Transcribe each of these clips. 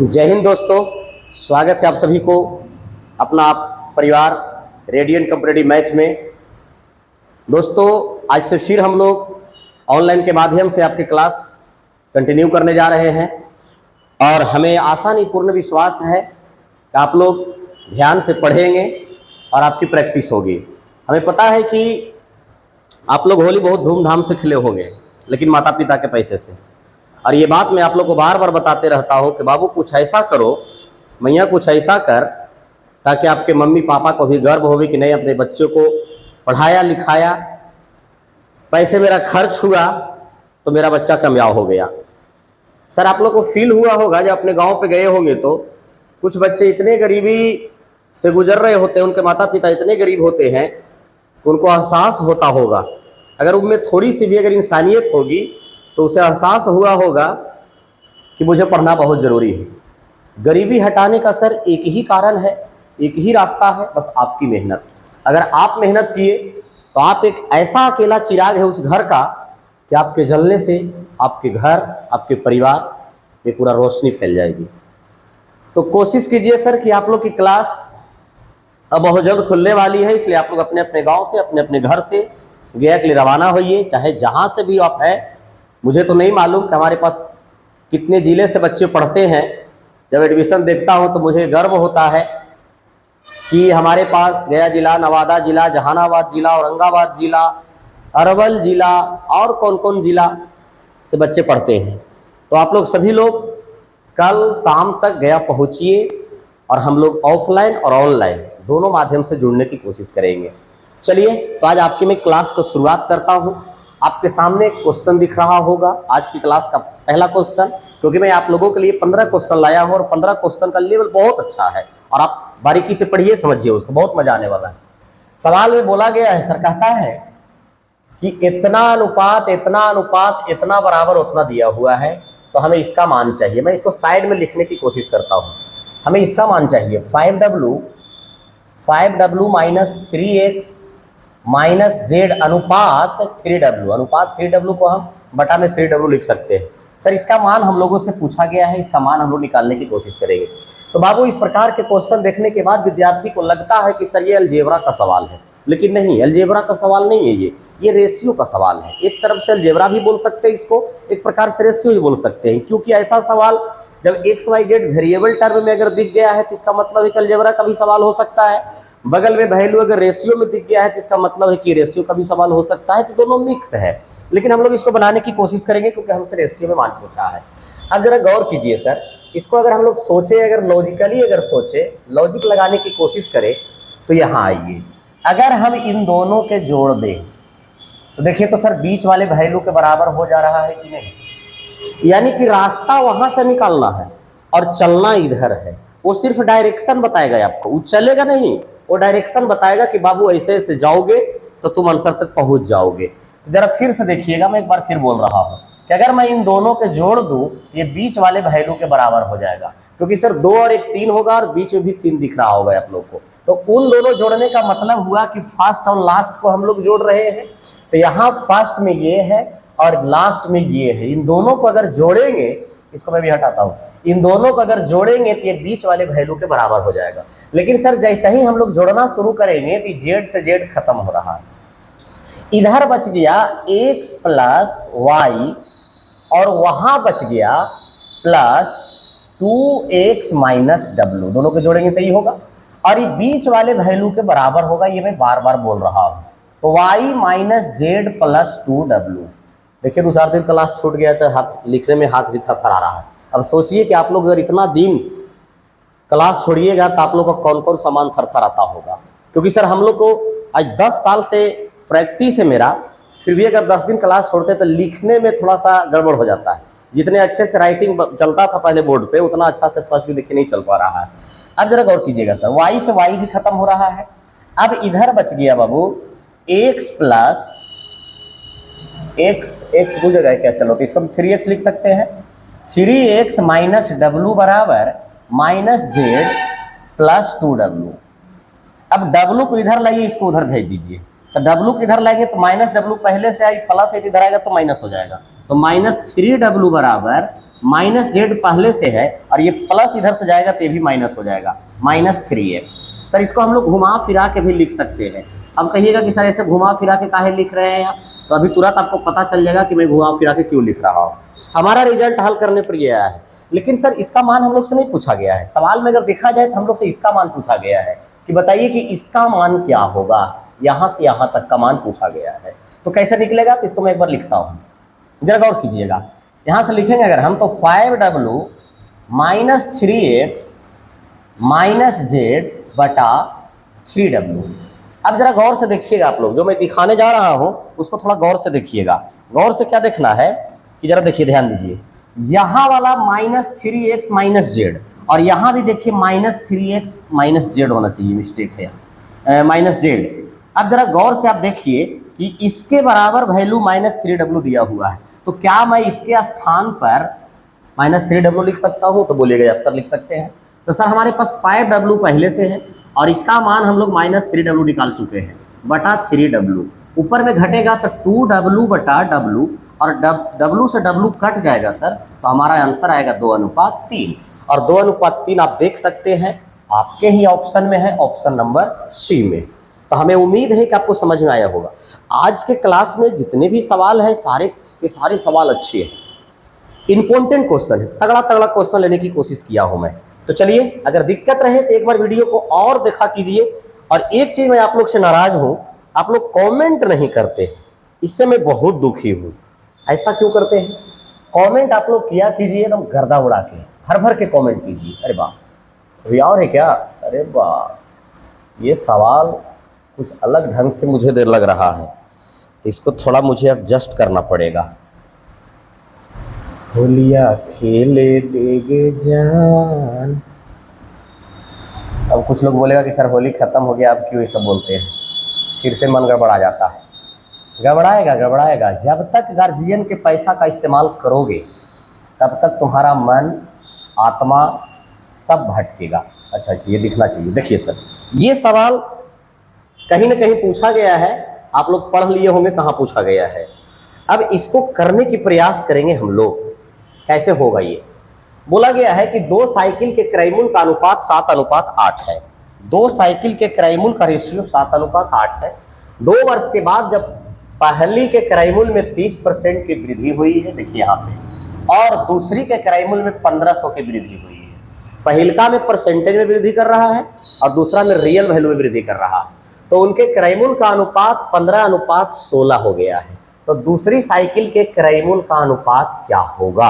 जय हिंद दोस्तों, स्वागत है आप सभी को अपना आप परिवार रेडियंट कॉम्पिटिटिव मैथ में। दोस्तों, आज से फिर हम लोग ऑनलाइन के माध्यम से आपके क्लास कंटिन्यू करने जा रहे हैं और हमें आशा नहीं पूर्ण विश्वास है कि आप लोग ध्यान से पढ़ेंगे और आपकी प्रैक्टिस होगी। हमें पता है कि आप लोग होली बहुत धूमधाम से खेले होंगे, लेकिन माता पिता के पैसे से। और ये बात मैं आप लोग को बार बार बताते रहता हूँ कि बाबू कुछ ऐसा करो, मैया कुछ ऐसा कर, ताकि आपके मम्मी पापा को भी गर्व होवे कि नहीं अपने बच्चों को पढ़ाया लिखाया, पैसे मेरा खर्च हुआ तो मेरा बच्चा कामयाब हो गया। सर, आप लोग को फील हुआ होगा जब अपने गांव पे गए होंगे तो कुछ बच्चे इतने गरीबी से गुजर रहे होते हैं, उनके माता पिता इतने गरीब होते हैं कि उनको एहसास होता होगा, अगर उनमें थोड़ी सी भी अगर इंसानियत होगी तो उसे एहसास हुआ होगा कि मुझे पढ़ना बहुत ज़रूरी है। गरीबी हटाने का सर एक ही कारण है, एक ही रास्ता है, बस आपकी मेहनत। अगर आप मेहनत किए तो आप एक ऐसा अकेला चिराग है उस घर का कि आपके जलने से आपके घर, आपके परिवार में पूरा रोशनी फैल जाएगी। तो कोशिश कीजिए सर कि आप लोग की क्लास अब बहुत जल्द खुलने वाली है, इसलिए आप लोग अपने अपने गाँव से, अपने अपने घर से गया के लिए रवाना होइए। चाहे जहाँ से भी आप हैं, मुझे तो नहीं मालूम कि हमारे पास कितने ज़िले से बच्चे पढ़ते हैं। जब एडमिशन देखता हूं तो मुझे गर्व होता है कि हमारे पास गया जिला, नवादा जिला, जहानाबाद जिला, औरंगाबाद जिला, अरवल जिला और कौन कौन जिला से बच्चे पढ़ते हैं। तो आप लोग सभी लोग कल शाम तक गया पहुंचिए और हम लोग ऑफलाइन और ऑनलाइन दोनों माध्यम से जुड़ने की कोशिश करेंगे। चलिए, तो आज आपकी मैं क्लास को शुरुआत करता हूं। आपके सामने एक क्वेश्चन दिख रहा होगा, आज की क्लास का पहला क्वेश्चन, क्योंकि मैं आप लोगों के लिए 15 क्वेश्चन लाया हूं और 15 क्वेश्चन का लेवल बहुत अच्छा है और आप बारीकी से पढ़िए, समझिए उसको, बहुत मजा आने वाला है। सवाल में बोला गया है, सर कहता है कि इतना अनुपात इतना अनुपात इतना बराबर उतना दिया हुआ है, तो हमें इसका मान चाहिए। मैं इसको साइड में लिखने की कोशिश करता हूँ। हमें इसका मान चाहिए 5W minus 3x minus Z अनुपात 3W। अनुपात 3W को हम बटा में 3W लिख सकते हैं। सर, इसका मान हम लोगों से पूछा गया है, इसका मान हम लोग निकालने की कोशिश करेंगे। तो बाबू, इस प्रकार के क्वेश्चन देखने के बाद विद्यार्थी को लगता है कि सर ये अलजेब्रा का सवाल है, लेकिन नहीं, अलजेब्रा का सवाल नहीं है, ये रेशियो का सवाल है। एक तरफ से अलजेब्रा भी बोल सकते हैं इसको, एक प्रकार से रेशियो भी बोल सकते हैं, क्योंकि ऐसा सवाल जब XYZ वेरिएबल टर्म में अगर दिख गया है तो इसका मतलब है कि अलजेब्रा का भी सवाल हो सकता है। बगल में वैल्यू अगर रेशियो में दिख गया है तो इसका मतलब है कि रेशियो का भी सवाल हो सकता है। तो दोनों मिक्स है, लेकिन हम लोग इसको बनाने की कोशिश करेंगे क्योंकि हमसे रेशियो में मान पूछा है। अब जरा गौर कीजिए सर, इसको अगर हम लोग सोचे, अगर लॉजिकली अगर सोचे, लॉजिक लगाने की कोशिश करें तो यहाँ आइए, अगर हम इन दोनों के जोड़ दें तो देखिए तो सर बीच वाले वैल्यू के बराबर हो जा रहा है कि नहीं, यानी कि रास्ता वहां से निकालना है और चलना इधर है। वो सिर्फ डायरेक्शन बताएगा आपको, वो चलेगा नहीं, वो डायरेक्शन बताएगा कि बाबू ऐसे ऐसे जाओगे तो तुम आंसर तक पहुंच जाओगे। तो जरा फिर से देखिएगा, मैं एक बार फिर बोल रहा हूं कि अगर मैं इन दोनों के जोड़ दूं, ये बीच वाले वैल्यू के बराबर हो जाएगा, क्योंकि सर 2 और 1 3 होगा और बीच में भी 3 दिख रहा होगा आप लोग को। तो उन दोनों जोड़ने का मतलब हुआ कि फर्स्ट और लास्ट को हम लोग जोड़ रहे हैं। तो यहाँ फर्स्ट में ये है और लास्ट में ये है, इन दोनों को अगर जोड़ेंगे, इसको मैं भी हटाता हूँ, इन दोनों को अगर जोड़ेंगे तो ये बीच वाले वैल्यू के बराबर हो जाएगा। लेकिन सर जैसे ही हम लोग जोड़ना शुरू करेंगे तो जेड से जेड खत्म हो रहा है, इधर बच गया x प्लस वाई और वहां बच गया प्लस 2x माइनस डब्ल्यू। दोनों को जोड़ेंगे तो ये होगा और ये बीच वाले वैल्यू के बराबर होगा, ये मैं बार बार बोल रहा हूं। तो y minus Z plus 2w। देखिए 2-4 दिन क्लास छूट गया तो हाथ लिखने में हाथ भी थरथरा रहा है। अब सोचिए कि आप लोग अगर इतना दिन क्लास छोड़िएगा तो आप लोग का कौन कौन सामान थरथराता होगा, क्योंकि सर हम लोग को आज 10 साल से प्रैक्टिस है मेरा, फिर भी अगर 10 दिन क्लास छोड़ते तो लिखने में थोड़ा सा गड़बड़ हो जाता है। जितने अच्छे से राइटिंग चलता था पहले बोर्ड पे, उतना अच्छा से फर्स्ट दिन देखिए नहीं चल पा रहा है। अब जरा गौर कीजिएगा सर, y से y भी खत्म हो रहा है। अब इधर बच गया बाबू x प्लस x दो जगह क्या, चलो तो इसको हम 3x लिख सकते हैं। 3x माइनस डब्लू बराबर माइनस जेड प्लस 2w। अब w को इधर लाइए, इसको उधर भेज दीजिए। तो w को इधर लाएंगे तो माइनस डब्लू पहले से आई, प्लस इधर आएगा तो माइनस हो जाएगा। तो माइनस 3w बराबर माइनस जेड पहले से है और ये प्लस इधर से जाएगा तो ये भी माइनस हो जाएगा, -3x। सर इसको हम लोग घुमा फिरा के भी लिख सकते हैं। अब कहिएगा कि सर ऐसे घुमा फिरा के काहे लिख रहे हैं आप, तो अभी तुरंत आपको पता चल जाएगा कि मैं घुमा फिरा के क्यों लिख रहा हूँ। हमारा रिजल्ट हल करने पर ये आया है, लेकिन सर इसका मान हम लोग से नहीं पूछा गया है। सवाल में अगर देखा जाए तो हम लोग से इसका मान पूछा गया है कि बताइए कि इसका मान क्या होगा, यहाँ से यहाँ तक का मान पूछा गया है। तो कैसे निकलेगा, तो इसको मैं एक बार लिखता हूँ, जरा गौर कीजिएगा। यहाँ से लिखेंगे अगर हम तो 5w minus 3x minus Z बटा 3w। अब जरा गौर से देखिएगा आप लोग, जो मैं दिखाने जा रहा हूँ उसको थोड़ा गौर से देखिएगा। गौर से क्या देखना है कि जरा देखिए, ध्यान दीजिए, यहाँ वाला -3x माइनस जेड और यहाँ भी देखिए -3x माइनस जेड होना चाहिए, मिस्टेक है यहाँ -जेड। अब जरा गौर से आप देखिए कि इसके बराबर वैल्यू -3w दिया हुआ है, तो क्या मैं इसके स्थान पर -3w लिख सकता हूँ? तो बोलिएगा यार सर लिख सकते हैं। तो सर हमारे पास 5w पहले से है और इसका मान हम लोग -3w निकाल चुके हैं बटा 3w। ऊपर में घटेगा तो 2w बटा w और w से w कट जाएगा सर, तो हमारा आंसर आएगा 2:3। और 2:3 आप देख सकते हैं आपके ही ऑप्शन में है, ऑप्शन नंबर सी में। तो हमें उम्मीद है कि आपको समझ में आया होगा। आज के क्लास में जितने भी सवाल हैं सारे के सारे सवाल अच्छे हैं, इंपॉर्टेंट क्वेश्चन है, तगड़ा तगड़ा क्वेश्चन लेने की कोशिश किया हूं मैं। तो चलिए, अगर दिक्कत रहे तो एक बार वीडियो को और देखा कीजिए। और एक चीज़ मैं आप लोग से नाराज हूँ, आप लोग कमेंट नहीं करते हैं, इससे मैं बहुत दुखी हूँ। ऐसा क्यों करते हैं? कमेंट आप लोग किया कीजिए एकदम गर्दा उड़ा के, भर भर के कमेंट कीजिए। अरे वाह, अभी और है क्या? अरे वाह, ये सवाल कुछ अलग ढंग से मुझे देर लग रहा है, तो इसको थोड़ा मुझे एडजस्ट करना पड़ेगा। होलिया खेले देगे जान। अब कुछ लोग बोलेगा कि सर होली खत्म हो गया, अब क्यों ये सब बोलते हैं? फिर से मन गड़बड़ा जाता है। गड़बड़ाएगा। जब तक गार्जियन के पैसा का इस्तेमाल करोगे तब तक तुम्हारा मन, आत्मा सब भटकेगा। अच्छा, ये दिखना चाहिए। देखिए सर, ये सवाल कहीं ना कहीं पूछा गया है, आप लोग पढ़ लिए होंगे कहाँ पूछा गया है। अब इसको करने की प्रयास करेंगे हम लोग। कैसे होगा ये? बोला गया है कि 2 साइकिल के क्रयमूल का अनुपात 7:8 है। 2 साइकिल के क्रयमूल का रेशियो 7:8 है। 2 वर्ष के बाद जब पहली के क्रयमूल में 30% की वृद्धि हुई है, देखिए यहाँ पे, और दूसरी के क्रयमूल में 1500 की वृद्धि हुई है। पहिलका में परसेंटेज में वृद्धि कर रहा है और दूसरा में रियल वैल्यू में वृद्धि कर रहा है, तो उनके क्रयमूल का अनुपात 15:16 हो गया है। तो दूसरी साइकिल के क्रयमूल का अनुपात क्या होगा?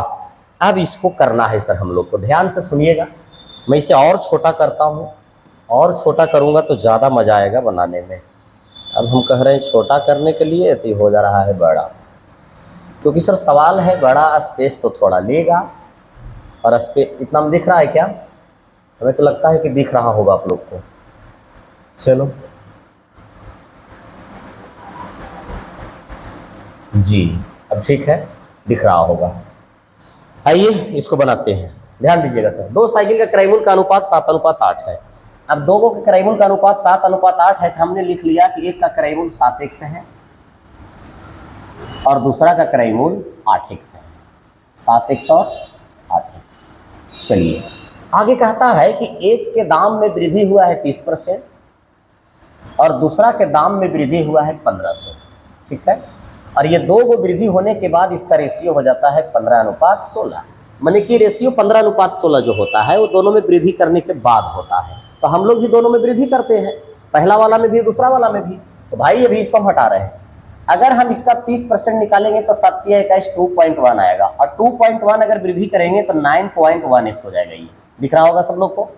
अब इसको करना है सर हम लोग को। ध्यान से सुनिएगा, मैं इसे और छोटा करता हूँ, और छोटा करूँगा तो ज़्यादा मज़ा आएगा बनाने में। अब हम कह रहे हैं छोटा करने के लिए, तो हो जा रहा है बड़ा, क्योंकि सर सवाल है बड़ा, स्पेस तो थोड़ा लेगा। और स्पेस इतना दिख रहा है क्या? हमें तो लगता है कि दिख रहा होगा आप लोग को। चलो जी, अब ठीक है, दिख रहा होगा। आइए इसको बनाते हैं। ध्यान दीजिएगा सर, 2 साइकिल का क्रयमूल का अनुपात 7:8 है। अब 2 के क्रयमूल का अनुपात 7:8 है, तो हमने लिख लिया कि एक का क्रयमूल 7x है और दूसरा का क्रयमूल 8x है। 7x और 8x। चलिए आगे कहता है कि एक के दाम में वृद्धि हुआ है 30% और दूसरा के दाम में वृद्धि हुआ है 1500। ठीक है, और ये 2 को वृद्धि होने के बाद इसका रेशियो हो जाता है 15:16। माने कि रेशियो 15:16 जो होता है वो दोनों में वृद्धि करने के बाद होता है। तो हम लोग भी दोनों में वृद्धि करते हैं, पहला वाला में भी दूसरा वाला में भी। तो भाई अभी इसको हम हटा रहे हैं। अगर हम इसका 30% निकालेंगे तो 7×21 2.1 आएगा, और 2.1 अगर वृद्धि करेंगे तो 9.1x हो जाएगा। ये दिख रहा होगा सब लोग को।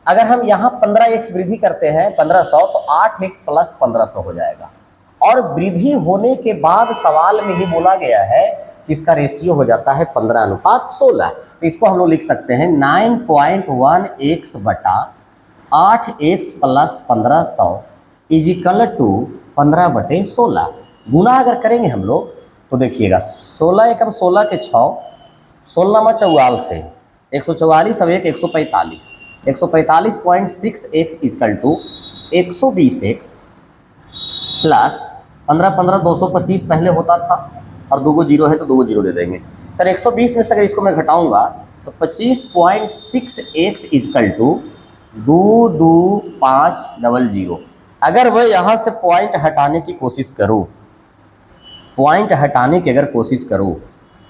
अगर हम यहाँ 15x वृद्धि करते हैं 1500, तो 8x + 1500 हो जाएगा। और वृद्धि होने के बाद सवाल में ही बोला गया है कि इसका रेशियो हो जाता है 15:16। तो इसको हम लोग लिख सकते हैं 9.1x बटा 8x + 1500 = 15/16। गुना अगर करेंगे हम लोग तो देखिएगा 16 एकम 16 के 6, 16 44 से 144 और 145, 145.6x = 120x प्लस 15 15 225 पहले होता था, और 2 को 0 है तो 2 को 0 दे देंगे। सर 120 में से अगर इसको मैं घटाऊंगा तो 25.6x इजकल टू 22500। अगर वह यहाँ से पॉइंट हटाने की कोशिश करूँ, पॉइंट हटाने की अगर कोशिश करूँ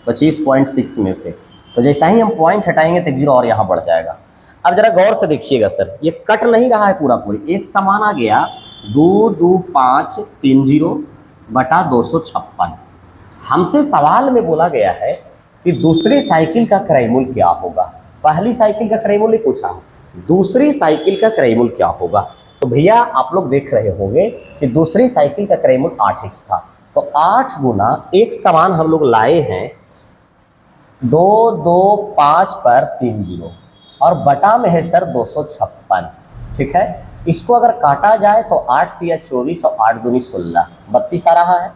25.6 में से, तो जैसा ही हम पॉइंट हटाएंगे तो 0 और यहाँ बढ़ जाएगा। अब जरा गौर से देखिएगा सर, ये कट नहीं रहा है पूरा पूरी। एक्स का मान आ गया 22530 बटा 256। हमसे सवाल में बोला गया है कि दूसरी साइकिल का क्रय मूल्य क्या होगा। पहली साइकिल का क्रय मूल्य पूछा है, दूसरी साइकिल का क्रय मूल्य क्या होगा। तो भैया आप लोग देख रहे होंगे कि दूसरी साइकिल का क्रय मूल्य 8x था, तो 8 गुना x का मान हम लोग लाए हैं 225 पर 30 और बटा में है सर 256। ठीक है, इसको अगर काटा जाए तो 8 तिया 24 और 8 दूनी 16, 32 आ रहा है।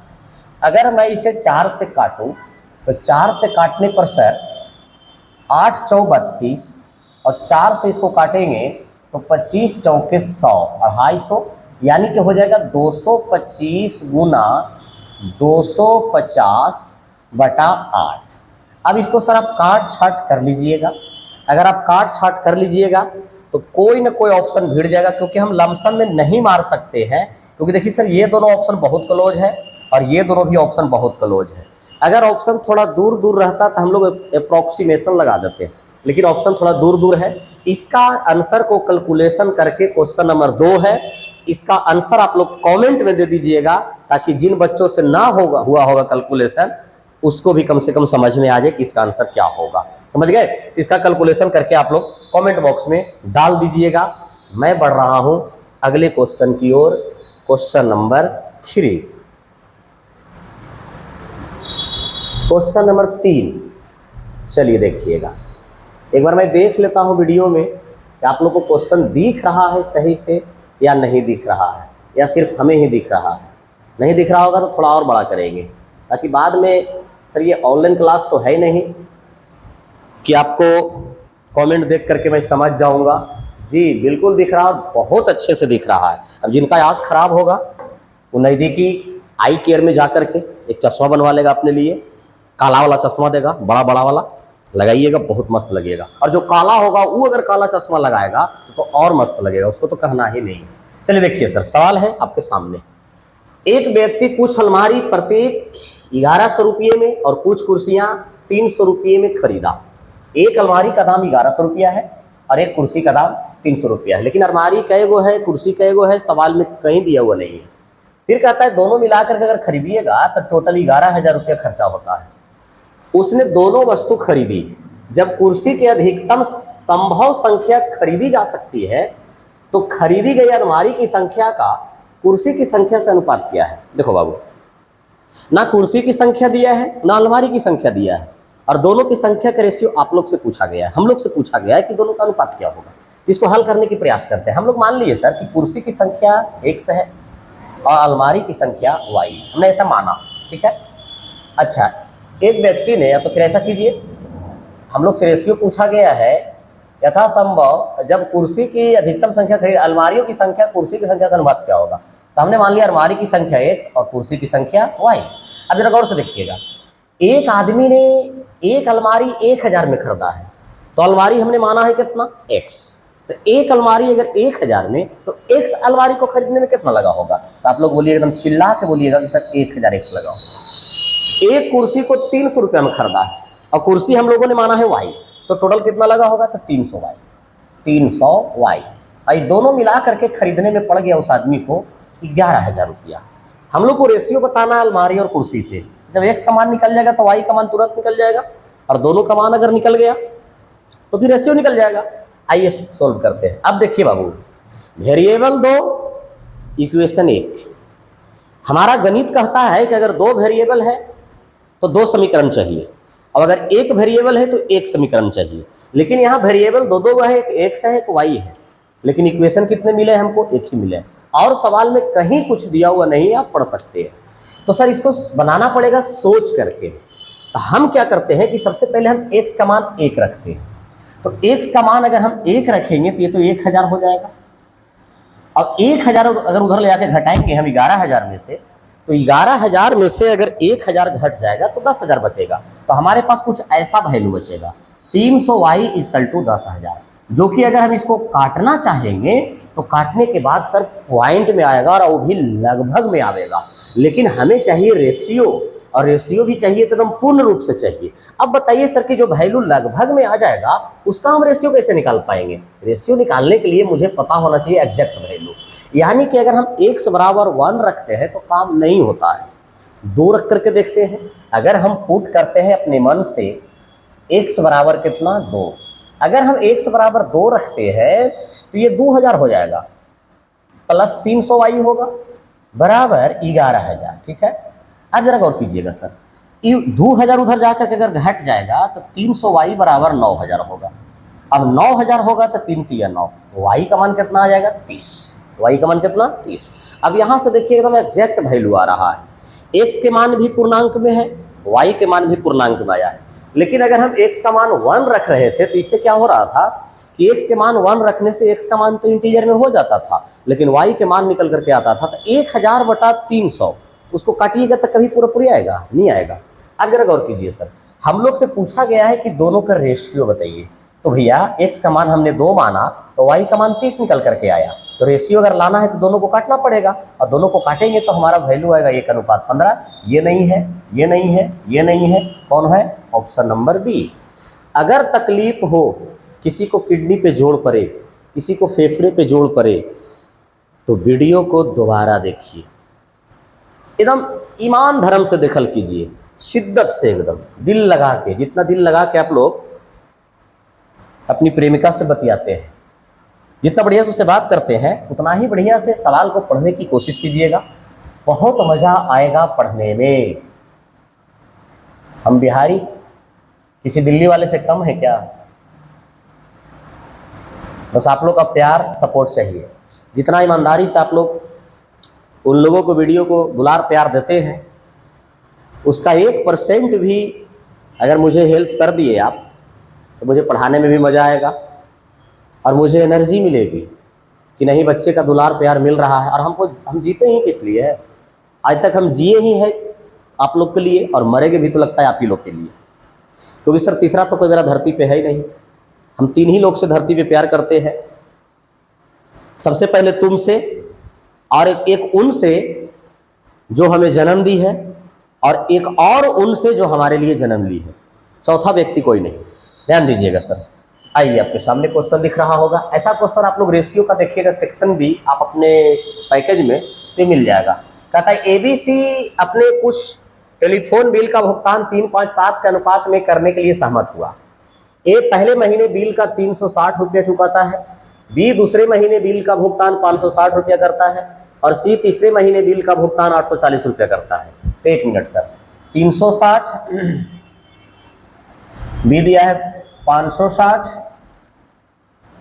अगर मैं इसे 4 से काटूं तो 4 से काटने पर सर 8 चौ 32 और 4 से इसको काटेंगे तो 25 चौके 100, 250, यानी कि हो जाएगा 225 गुना 250 बटा 8। अब इसको सर आप काट छाट कर लीजिएगा। अगर आप काट छाट कर लीजिएगा तो कोई ना कोई ऑप्शन भिड़ जाएगा, क्योंकि हम लमसम में नहीं मार सकते हैं। क्योंकि देखिए सर, ये दोनों ऑप्शन बहुत क्लोज है और ये दोनों भी ऑप्शन बहुत क्लोज है। अगर ऑप्शन थोड़ा दूर दूर रहता तो हम लोग अप्रोक्सीमेशन लगा देते, लेकिन ऑप्शन थोड़ा दूर दूर है। इसका आंसर को कैलकुलेशन करके क्वेश्चन नंबर 2 है, इसका आंसर आप लोग कमेंट में दे दीजिएगा, ताकि जिन बच्चों से ना हुआ होगा कैलकुलेशन, उसको भी कम से कम समझ में आ जाए कि इसका आंसर क्या होगा। समझ गए? इसका कैलकुलेशन करके आप लोग कमेंट बॉक्स में डाल दीजिएगा। मैं बढ़ रहा हूं अगले क्वेश्चन की ओर, क्वेश्चन नंबर 3। क्वेश्चन नंबर 3, चलिए देखिएगा। एक बार मैं देख लेता हूं वीडियो में कि आप लोग को क्वेश्चन दिख रहा है सही से या नहीं दिख रहा है, या सिर्फ हमें ही दिख रहा है। नहीं दिख रहा होगा तो थोड़ा और बड़ा करेंगे, ताकि बाद में सर ये ऑनलाइन क्लास तो है नहीं कि आपको कमेंट देख करके मैं समझ जाऊंगा। जी बिल्कुल दिख रहा है, बहुत अच्छे से दिख रहा है। अब जिनका आँख खराब होगा वो नज़दीकी आई केयर में जा कर के एक चश्मा बनवा लेगा अपने लिए, काला वाला चश्मा देगा, बड़ा बड़ा वाला लगाइएगा, बहुत मस्त लगेगा। और जो काला होगा वो अगर काला चश्मा लगाएगा तो और मस्त लगेगा, उसको तो कहना ही नहीं। चलिए देखिए सर, सवाल है आपके सामने। एक व्यक्ति कुछ अलमारी प्रत्येक 1100 रुपये में और कुछ कुर्सियां 300 रुपये में खरीदा। एक अलमारी का दाम 1100 रुपया है और एक कुर्सी का दाम 300 रुपया है, लेकिन अलमारी कई गो है, कुर्सी कई गो है, सवाल में कहीं दिया हुआ नहीं है। फिर कहता है दोनों मिलाकर के अगर खरीदिएगा तो टोटल 11,000 रुपया खर्चा होता है। उसने दोनों वस्तु खरीदी। जब कुर्सी की अधिकतम संभव संख्या खरीदी जा सकती है तो खरीदी गई अलमारी की संख्या का कुर्सी की संख्या से अनुपात क्या है। देखो बाबू, ना कुर्सी की संख्या दिया है ना अलमारी की संख्या दिया है, और दोनों की संख्या का रेशियो आप लोग से पूछा गया है, हम लोग से पूछा गया है कि दोनों का अनुपात क्या होगा। इसको हल करने की प्रयास करते हैं। हम लोग मान लिए सर कि कुर्सी की संख्या x है और अलमारी की संख्या y, हमने ऐसा माना। ठीक है, अच्छा एक व्यक्ति ने, या तो फिर ऐसा कीजिए, हम लोग से रेशियो पूछा गया है, यथासंभव जब कुर्सी की अधिकतम संख्या खरीद, अलमारियों की संख्या कुर्सी की संख्या से अनुपात क्या होगा। तो हमने मान लिया अलमारी की संख्या x और कुर्सी की संख्या y। अब जरा गौर से देखिएगा, एक आदमी ने एक अलमारी 1000 में खरीदा है, तो अलमारी हमने माना है कितना x। तो एक अलमारी अगर 1000 में, तो x अलमारी को खरीदने में कितना लगा होगा। तो आप लोग बोलिए, एकदम चिल्ला के बोलिएगा कि सर 1000 x लगा होगा। एक कुर्सी को 300 रुपया में खरीदा है और कुर्सी हम लोगों ने माना है y, तो टोटल कितना लगा होगा। तो 300y, 300y। और दोनों मिला करके खरीदने में पड़ गया उस आदमी को 11,000 रुपया। हम लोग को रेशियो बताना है अलमारी और कुर्सी से। जब x का मान निकल जाएगा तो y का मान तुरंत निकल जाएगा, और दोनों का मान अगर निकल गया तो फिर रेशियो निकल जाएगा। आइए सोल्व करते हैं। अब देखिए बाबू, वेरिएबल 2, इक्वेशन 1। हमारा गणित कहता है कि अगर 2 वेरिएबल है तो 2 समीकरण चाहिए, और अगर 1 वेरिएबल है तो 1 समीकरण चाहिए। लेकिन यहाँ वेरिएबल दो है, एक x है एक y है, लेकिन इक्वेशन कितने मिले हमको, 1 ही मिले। और सवाल में कहीं कुछ दिया हुआ नहीं, आप पढ़ सकते हैं। तो सर इसको बनाना पड़ेगा सोच करके। तो हम क्या करते हैं कि सबसे पहले हम x का मान 1 रखते हैं। तो x का मान अगर हम 1 रखेंगे तो ये तो 1000 हो जाएगा, और 1000 अगर उधर ले जाके घटाएंगे हम 11,000 में से, तो 11,000 में से अगर 1,000 घट जाएगा तो 10,000 बचेगा। तो हमारे पास कुछ ऐसा वैल्यू बचेगा 300y इक्वल टू 10,000, जो कि अगर हम इसको काटना चाहेंगे तो काटने के बाद सर पॉइंट में आएगा और वो भी लगभग में आएगा। लेकिन हमें चाहिए रेशियो, और रेशियो भी चाहिए तो एकदम पूर्ण रूप से चाहिए। अब बताइए सर कि जो वैल्यू लगभग में आ जाएगा उसका हम रेशियो कैसे निकाल पाएंगे? रेशियो निकालने के लिए मुझे पता होना चाहिए एग्जैक्ट वैल्यू, यानी कि अगर हम x बराबर 1 रखते हैं तो काम नहीं होता है, 2 रख करके देखते हैं। अगर हम पुट करते हैं अपने मन से x बराबर कितना 2, अगर हम x बराबर 2 रखते हैं तो ये 2000 हो जाएगा, प्लस 300y होगा बराबर 11,000। ठीक है, अब जरा गौर कीजिएगा सर, 2000 उधर जाकर के अगर घट जाएगा तो 300y बराबर 9,000 होगा। अब 9,000 होगा तो 3 तिया 9, y का मान कितना आ जाएगा 30, y का मान कितना 30। अब यहाँ से देखिए एकदम एग्जैक्ट वैल्यू आ रहा है, x के मान भी पूर्णांक में है, y के मान भी पूर्णांक में आया है। लेकिन अगर हम x का मान 1 रख रहे थे तो इससे क्या हो रहा था कि x के मान 1 रखने से x का मान तो इंटीजर में हो जाता था, लेकिन y के मान निकल करके आता था। तो 1000 बटा 300 उसको काटिएगा तो कभी पूरा आएगा नहीं आएगा। अब जरा गौर कीजिए सर, हम लोग से पूछा गया है कि दोनों का रेशियो बताइए, तो भैया x का मान हमने 2 माना तो y का मान 30 निकल करके आया। तो रेशियो अगर लाना है तो दोनों को काटना पड़ेगा, और दोनों को काटेंगे तो हमारा वैल्यू आएगा 1:15। ये नहीं है, ये नहीं है, ये नहीं है, कौन है? Option number B. अगर तकलीफ हो, किसी को किडनी पे जोड़ पड़े, किसी को फेफड़े पे जोड़ पड़े, तो वीडियो को दोबारा देखिए, एकदम ईमान धर्म से दखल कीजिए, शिद्दत से एकदम दिल लगा के, जितना दिल लगा के आप लोग अपनी प्रेमिका से बतियाते हैं, जितना बढ़िया से उससे बात करते हैं, उतना ही बढ़िया से सवाल को पढ़ने की कोशिश कीजिएगा। बहुत मज़ा आएगा पढ़ने में। हम बिहारी किसी दिल्ली वाले से कम है क्या? बस आप लोग का प्यार सपोर्ट चाहिए। जितना ईमानदारी से आप लोग उन लोगों को वीडियो को दुलार प्यार देते हैं, उसका 1% भी अगर मुझे हेल्प कर दिए आप, तो मुझे पढ़ाने में भी मज़ा आएगा और मुझे एनर्जी मिलेगी कि नहीं, बच्चे का दुलार प्यार मिल रहा है। और हम जीते ही किस लिए है? आज तक हम जिए ही हैं आप लोग के लिए, और मरेंगे भी तो लगता है आप ही लोग के लिए, क्योंकि सर तीसरा तो कोई मेरा धरती पे है ही नहीं। हम 3 ही लोग से धरती पे प्यार करते हैं, सबसे पहले तुमसे, और एक उनसे जो हमें जन्म दी है, और एक और उनसे जो हमारे लिए जन्म ली है। चौथा व्यक्ति कोई नहीं। ध्यान दीजिएगा सर। आइए, आपके सामने क्वेश्चन दिख रहा होगा। ऐसा क्वेश्चन आप लोग रेशियो का देखिएगा, सेक्शन भी आप अपने पैकेज में तो मिल जाएगा। कहता है ABC अपने कुछ टेलीफोन बिल का भुगतान 357 के अनुपात में करने के लिए सहमत हुआ। A पहले महीने बिल का 360 रुपया चुकाता है, B दूसरे महीने बिल का भुगतान 560 रुपया करता है, और C तीसरे महीने बिल का भुगतान 840 रुपया करता है। तो 1 मिनट सर, 360, B दिया है 560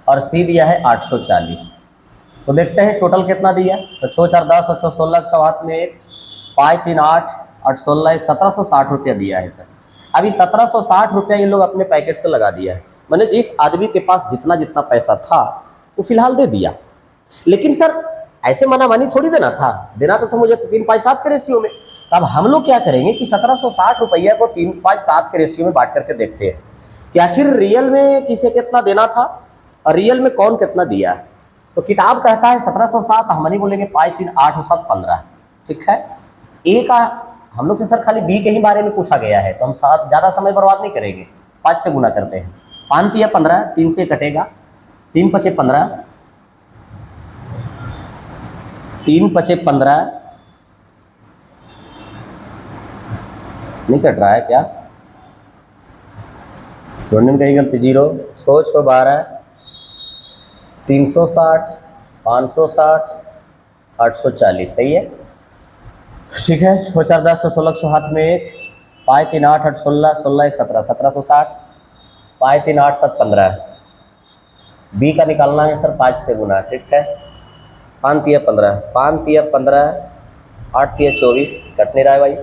और C दिया है 840। तो देखते हैं टोटल कितना दिया। तो 6 4 10 और 6 16, 6 हाथ में 1, 5 3 8 8 16, 1760 रुपया दिया है सर। अभी 1760 रुपया ये लोग अपने पैकेट से लगा दिया है। मैंने जिस आदमी के पास जितना जितना पैसा था वो फिलहाल दे दिया। लेकिन सर ऐसे मनामानी थोड़ी देना था, देना तो था मुझे 3:5:7 के रेशियो में। तो अब हम लोग क्या करेंगे कि 1760 रुपया को 3:5:7 के रेशियो में बांट करके देखते हैं कि आखिर रियल में किसे कितना देना था और रियल में कौन कितना दिया है। तो किताब कहता है 1760, हम नहीं बोलेंगे 5 3 8 और 7 15। ठीक है, ए का हम लोग से सर खाली बी के ही बारे में पूछा गया है, तो हम ज़्यादा समय बर्बाद नहीं करेंगे, 5 से गुना करते हैं। 5 या 15, 3 से कटेगा, 3 5 15, 3 5 15 नहीं कट रहा है क्या? जोड़ने में कहीं गलती, 0 6 6 12, 360, 560, 840। सही है, ठीक है। 6 4 10 16, 6 हाथ में 1, 5 3 8 8 16, 16 1 17, 1760, 5 3 8 7 15। बी का निकालना है सर 5 से गुना। ठीक है, 5 3 15, 5 3 15, 8 3 24। कट नहीं रहा है भाई,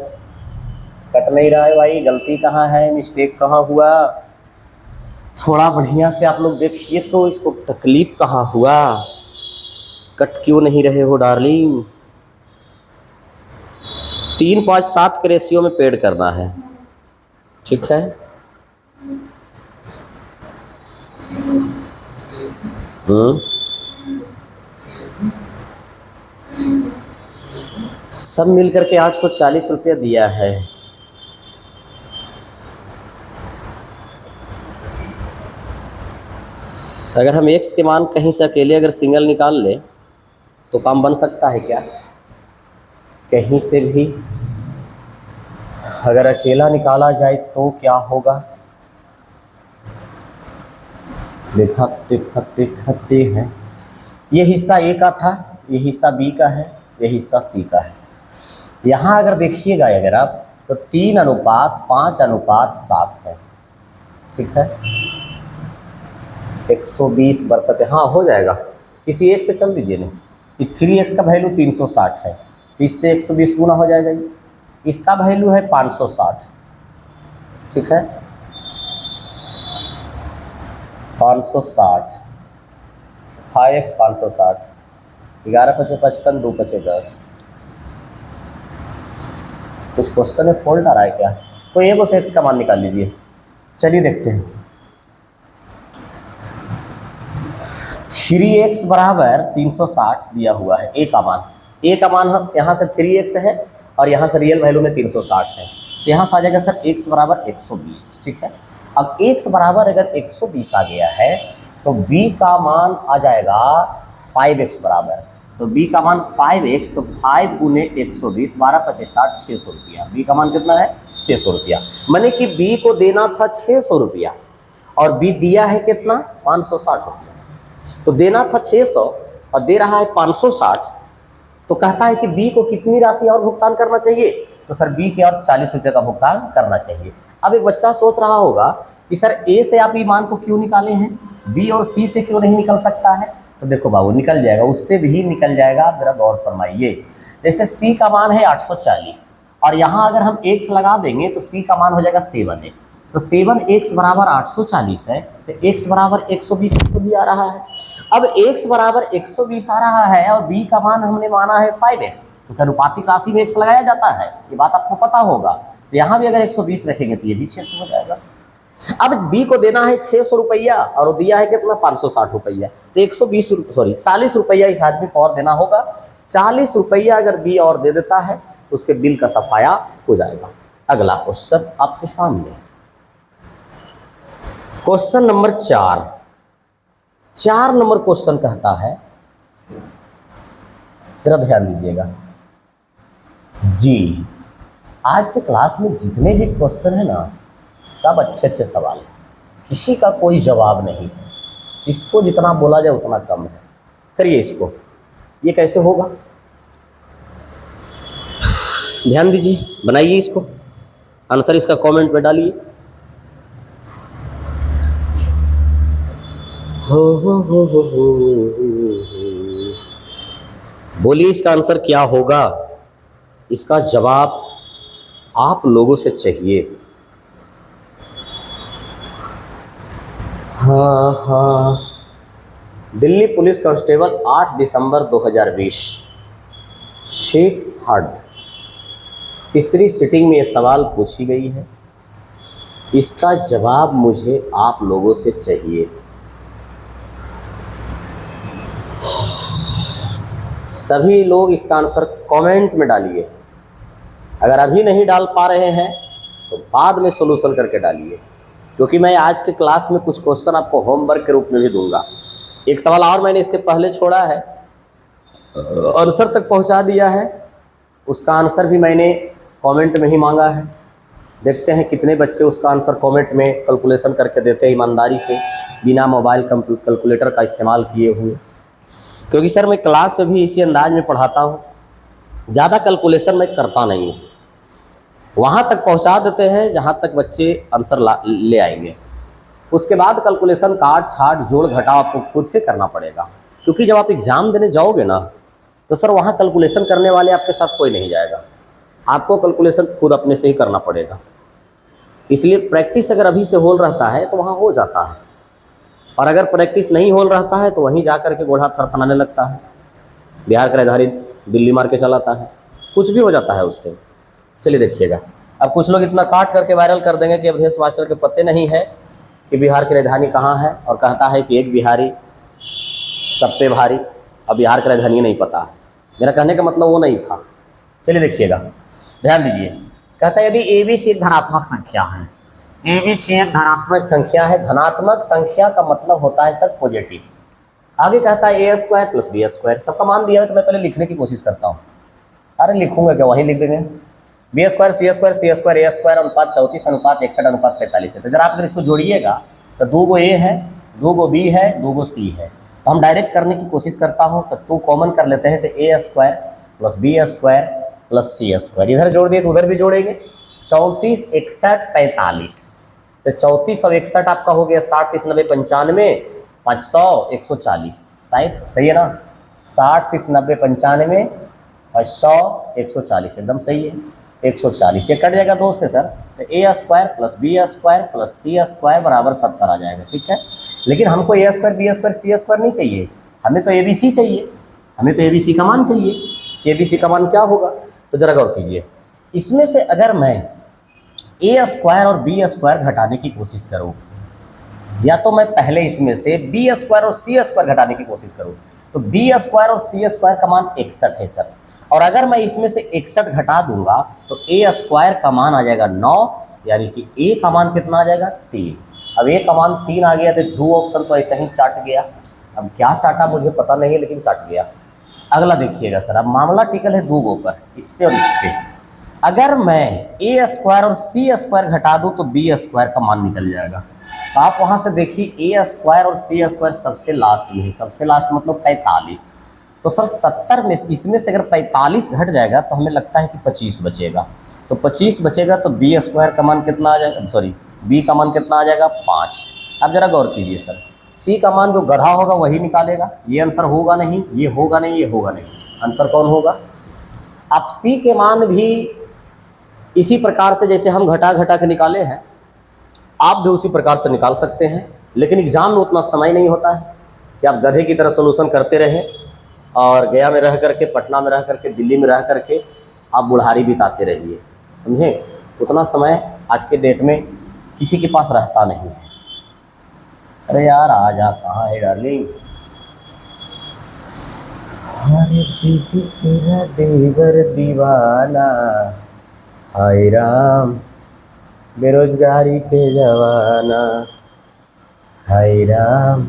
कट नहीं रहा है भाई। गलती कहाँ है, मिस्टेक कहाँ हुआ? थोड़ा बढ़िया से आप लोग देखिए तो इसको तकलीफ कहाँ हुआ, कट क्यों नहीं रहे हो डार्लिंग? 3:5:7 के रेशियो में पेड करना है, ठीक है। सब मिलकर के 840 रुपया दिया है। अगर हम x के मान कहीं से अकेले अगर सिंगल निकाल ले तो काम बन सकता है क्या? कहीं से भी अगर अकेला निकाला जाए तो क्या होगा? देखते हैं। ये हिस्सा A का था, ये हिस्सा B का है, ये हिस्सा C का है। यहाँ अगर देखिएगा अगर आप तो 3:5:7 है, ठीक है। 120 बरसते, हाँ हो जाएगा। किसी एक से चल दीजिए ना। कि 3x का वैल्यू 360 है, इससे 120 गुना हो जाएगा। इसका वैल्यू है 560, ठीक है। 560 5x 560, 11×5 = 55, 2×5 = 10। कुछ क्वेश्चन में फॉल्ट आ रहा है क्या? तो एक उस x का मान निकाल लीजिए। चलिए देखते हैं। 3x बराबर 360 दिया हुआ है। a का मान हम यहाँ से 3x है और यहाँ से रियल वैल्यू में 360 है, तो यहाँ से आ जाएगा सर x बराबर 120, ठीक है। अब x बराबर अगर 120 आ गया है तो b का मान आ जाएगा 5x बराबर। तो b का मान 5x, तो 5 × 120, 12×5 = 60, 600 रुपया। b का मान कितना है? 600 रुपया। माने कि b को देना था 600 रुपया और b दिया है कितना? 560 रुपया। तो देना था 600 और दे रहा है 560, तो कहता है कि बी को कितनी राशि और भुगतान करना चाहिए? तो सर बी के और 40 रुपये का भुगतान करना चाहिए। अब एक बच्चा सोच रहा होगा कि सर ए से आप ईमान को क्यों निकाले हैं, बी और सी से क्यों नहीं निकल सकता है? तो देखो बाबू निकल जाएगा, उससे भी निकल जाएगा। मेरा गौर फरमाइए। जैसे सी का मान है 840 और यहाँ अगर हम x लगा देंगे तो सी का मान हो जाएगा 7x। तो 7x बराबर 840 है, तो x बराबर 120 इससे भी आ रहा है। अब x बराबर 120 आ रहा है और b का मान हमने माना है 5x, तो क्या अनुपातिक राशि में x लगाया जाता है? ये बात आपको पता होगा। तो यहाँ भी अगर 120 रखेंगे तो ये भी 600 हो जाएगा। अब b को देना है 600 रुपया और दिया है कितना? 560 रुपया। तो 40 रुपया इस आदमी को और देना होगा। 40 रुपया अगर b और दे देता है तो उसके बिल का सफाया हो जाएगा। अगला क्वेश्चन आपके सामने, क्वेश्चन नंबर 4 नंबर क्वेश्चन कहता है, जरा ध्यान दीजिएगा जी। आज के क्लास में जितने भी क्वेश्चन है ना, सब अच्छे सवाल हैं, किसी का कोई जवाब नहीं है। जिसको जितना बोला जाए उतना कम है। करिए इसको, ये कैसे होगा? ध्यान दीजिए, बनाइए इसको, आंसर इसका कमेंट में डालिए। बोलिए इसका आंसर क्या होगा? इसका जवाब आप लोगों से चाहिए। हाँ। दिल्ली पुलिस कांस्टेबल 8 दिसंबर 2020 शिफ्ट 3rd, तीसरी सिटिंग में ये सवाल पूछी गई है। इसका जवाब मुझे आप लोगों से चाहिए। सभी लोग इसका आंसर कमेंट में डालिए। अगर अभी नहीं डाल पा रहे हैं तो बाद में सॉल्यूशन करके डालिए, क्योंकि मैं आज के क्लास में कुछ क्वेश्चन आपको होमवर्क के रूप में भी दूंगा। एक सवाल और मैंने इसके पहले छोड़ा है, आंसर तक पहुंचा दिया है, उसका आंसर भी मैंने कमेंट में ही मांगा है। देखते हैं कितने बच्चे उसका आंसर कमेंट में कैलकुलेशन करके देते हैं ईमानदारी से, बिना मोबाइल कैलकुलेटर का इस्तेमाल किए हुए। क्योंकि सर मैं क्लास में भी इसी अंदाज में पढ़ाता हूँ, ज़्यादा कैलकुलेशन मैं करता नहीं हूँ। वहाँ तक पहुँचा देते हैं जहाँ तक बच्चे आंसर ले आएंगे। उसके बाद कैलकुलेशन काट छाट जोड़ घटाव आपको खुद से करना पड़ेगा, क्योंकि जब आप एग्ज़ाम देने जाओगे ना तो सर वहाँ कैलकुलेशन करने वाले आपके साथ कोई नहीं जाएगा। आपको कैलकुलेशन खुद अपने से ही करना पड़ेगा। इसलिए प्रैक्टिस अगर अभी से होल रहता है तो वहाँ हो जाता है, और अगर प्रैक्टिस नहीं होल रहता है तो वहीं जा कर के गोढ़ा थरथराने लगता है। बिहार का राजधानी दिल्ली मार के चलाता है, कुछ भी हो जाता है उससे। चलिए देखिएगा, अब कुछ लोग इतना काट करके वायरल कर देंगे कि अवधेश मास्टर के पते नहीं है कि बिहार की राजधानी कहाँ है, और कहता है कि एक बिहारी सब पे भारी, अब बिहार की राजधानी नहीं पता है। मेरा कहने का मतलब वो नहीं था। चलिए देखिएगा, ध्यान दीजिए, कहता है यदि ए बी सी एक धनात्मक संख्या है, ए बी सी एक धनात्मक संख्या है, धनात्मक संख्या का मतलब होता है सर पॉजिटिव। आगे कहता है ए स्क्वायर प्लस बी स्क्वायर, सबका मान दिया है तो मैं पहले लिखने की कोशिश करता हूँ। अरे लिखूंगा क्या, वहीं लिख देंगे, B square C square C square ए स्क्वायर अनुपात 34 अनुपात 61 अनुपात 45 है। तो जरा आप अगर इसको जोड़िएगा तो 2 गो ए है, 2 गो बी है, 2 गो सी है। तो हम डायरेक्ट करने की कोशिश करता हूँ, तो 2 कॉमन कर लेते हैं, तो A square plus B square plus C square, इधर जोड़ दिए तो उधर भी जोड़ेंगे, 34 61 45। तो 34 और 61 आपका हो गया 60 30 90 95 500 140, शायद सही है ना, 60 30 90 95 500 140, एकदम सही है, 140। ये कट जाएगा 2 से सर, तो A square plus B square plus C square बराबर 70 आ जाएगा, ठीक है। लेकिन हमको A square B square C square नहीं चाहिए, हमें तो ए बी सी चाहिए, हमें तो ए बी सी का मान चाहिए। कि ए बी सी का मान क्या होगा, तो जरा गौर कीजिए, इसमें से अगर मैं ए स्क्वायर और बी स्क्वायर घटाने की कोशिश करूँ, या तो मैं पहले इसमें से बी स्क्वायर और सी स्क्वायर घटाने की कोशिश करूँ, तो बी स्क्वायर और सी स्क्वायर का मान 61 है सर, और अगर मैं इसमें से 61 घटा दूंगा तो ए स्क्वायर का मान आ जाएगा 9, यानी कि ए का मान कितना आ जाएगा 3। अब ए का मान 3 आ गया तो 2 ऑप्शन तो ऐसे ही चाट गया, अब क्या चाटा मुझे पता नहीं, लेकिन चाट गया। अगला देखिएगा सर, अब मामला टिकल है 2 गो पर, इस पे और इस पे। अगर मैं ए स्क्वायर और सी स्क्वायर घटा दूँ तो बी स्क्वायर का मान निकल जाएगा। तो आप वहाँ से देखिए, ए स्क्वायर और सी स्क्वायर सबसे लास्ट में है, सबसे लास्ट मतलब 45। तो सर 70 में इसमें से अगर 45 घट जाएगा तो हमें लगता है कि 25 बचेगा, तो 25 बचेगा तो बी स्क्वायर का मान कितना आ जाएगा, सॉरी बी का मान कितना आ जाएगा 5। अब जरा गौर कीजिए सर, सी का मान जो गधा होगा वही निकालेगा, ये आंसर होगा नहीं, ये होगा नहीं, ये होगा नहीं, आंसर कौन होगा सी। अब सी के मान भी इसी प्रकार से जैसे हम घटा घटा के निकाले हैं, आप भी उसी प्रकार से निकाल सकते हैं, लेकिन एग्जाम में उतना समय नहीं होता है कि आप गधे की तरह सोल्यूशन करते रहें और गया में रह करके, पटना में रह करके, दिल्ली में रह करके आप बुढ़ारी बिताते रहिए, समझे। उतना समय आज के डेट में किसी के पास रहता नहीं है। अरे यार आ जा, कहाँ है डार्लिंग। अरे दीदी तेरा देवर दीवाना, हाय राम बेरोजगारी के जवाना, हाय राम।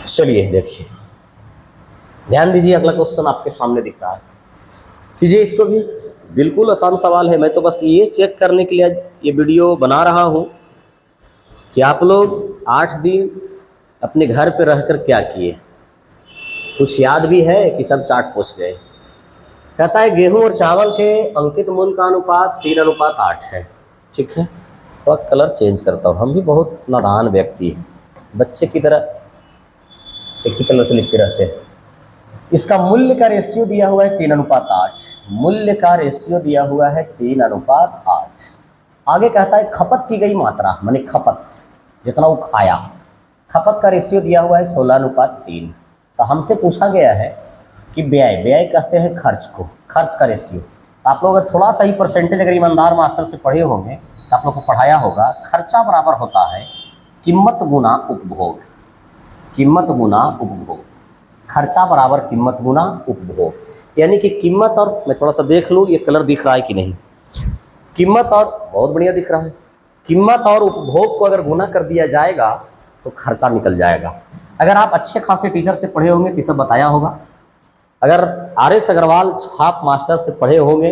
चलिए देखिए, ध्यान दीजिए, अगला क्वेश्चन आपके सामने दिख रहा है, कीजिए इसको भी, बिल्कुल आसान सवाल है। मैं तो बस ये चेक करने के लिए ये वीडियो बना रहा हूँ कि आप लोग 8 दिन अपने घर पे रहकर क्या किए, कुछ याद भी है कि सब चाट पूछ गए। कहता है गेहूं और चावल के अंकित मूल्य का अनुपात 3:8 है, ठीक है। थोड़ा कलर चेंज करता हूँ, हम भी बहुत नादान व्यक्ति हैं, बच्चे की तरह एक ही कलर से लिखते रहते हैं। इसका मूल्य का रेशियो दिया हुआ है 3:8, मूल्य का रेशियो दिया हुआ है 3:8। आगे कहता है खपत की गई मात्रा, माने खपत जितना वो खाया, खपत का रेशियो दिया हुआ है 16:3। तो हमसे पूछा गया है कि व्यय, व्यय कहते हैं खर्च को, खर्च का रेशियो। तो आप लोग अगर थोड़ा सा ही परसेंटेज अगर ईमानदार मास्टर से पढ़े होंगे तो आप लोग को पढ़ाया होगा, खर्चा बराबर होता है कीमत गुना उपभोग, कीमत गुना उपभोग, खर्चा बराबर कीमत गुना उपभोग। यानी कि कीमत और, मैं थोड़ा सा देख लूँ ये कलर दिख रहा है कि नहीं, कीमत और, बहुत बढ़िया दिख रहा है, कीमत और उपभोग को अगर गुना कर दिया जाएगा तो खर्चा निकल जाएगा। अगर आप अच्छे खासे टीचर से पढ़े होंगे तो सब बताया होगा। अगर आर.एस. अग्रवाल छाप मास्टर से पढ़े होंगे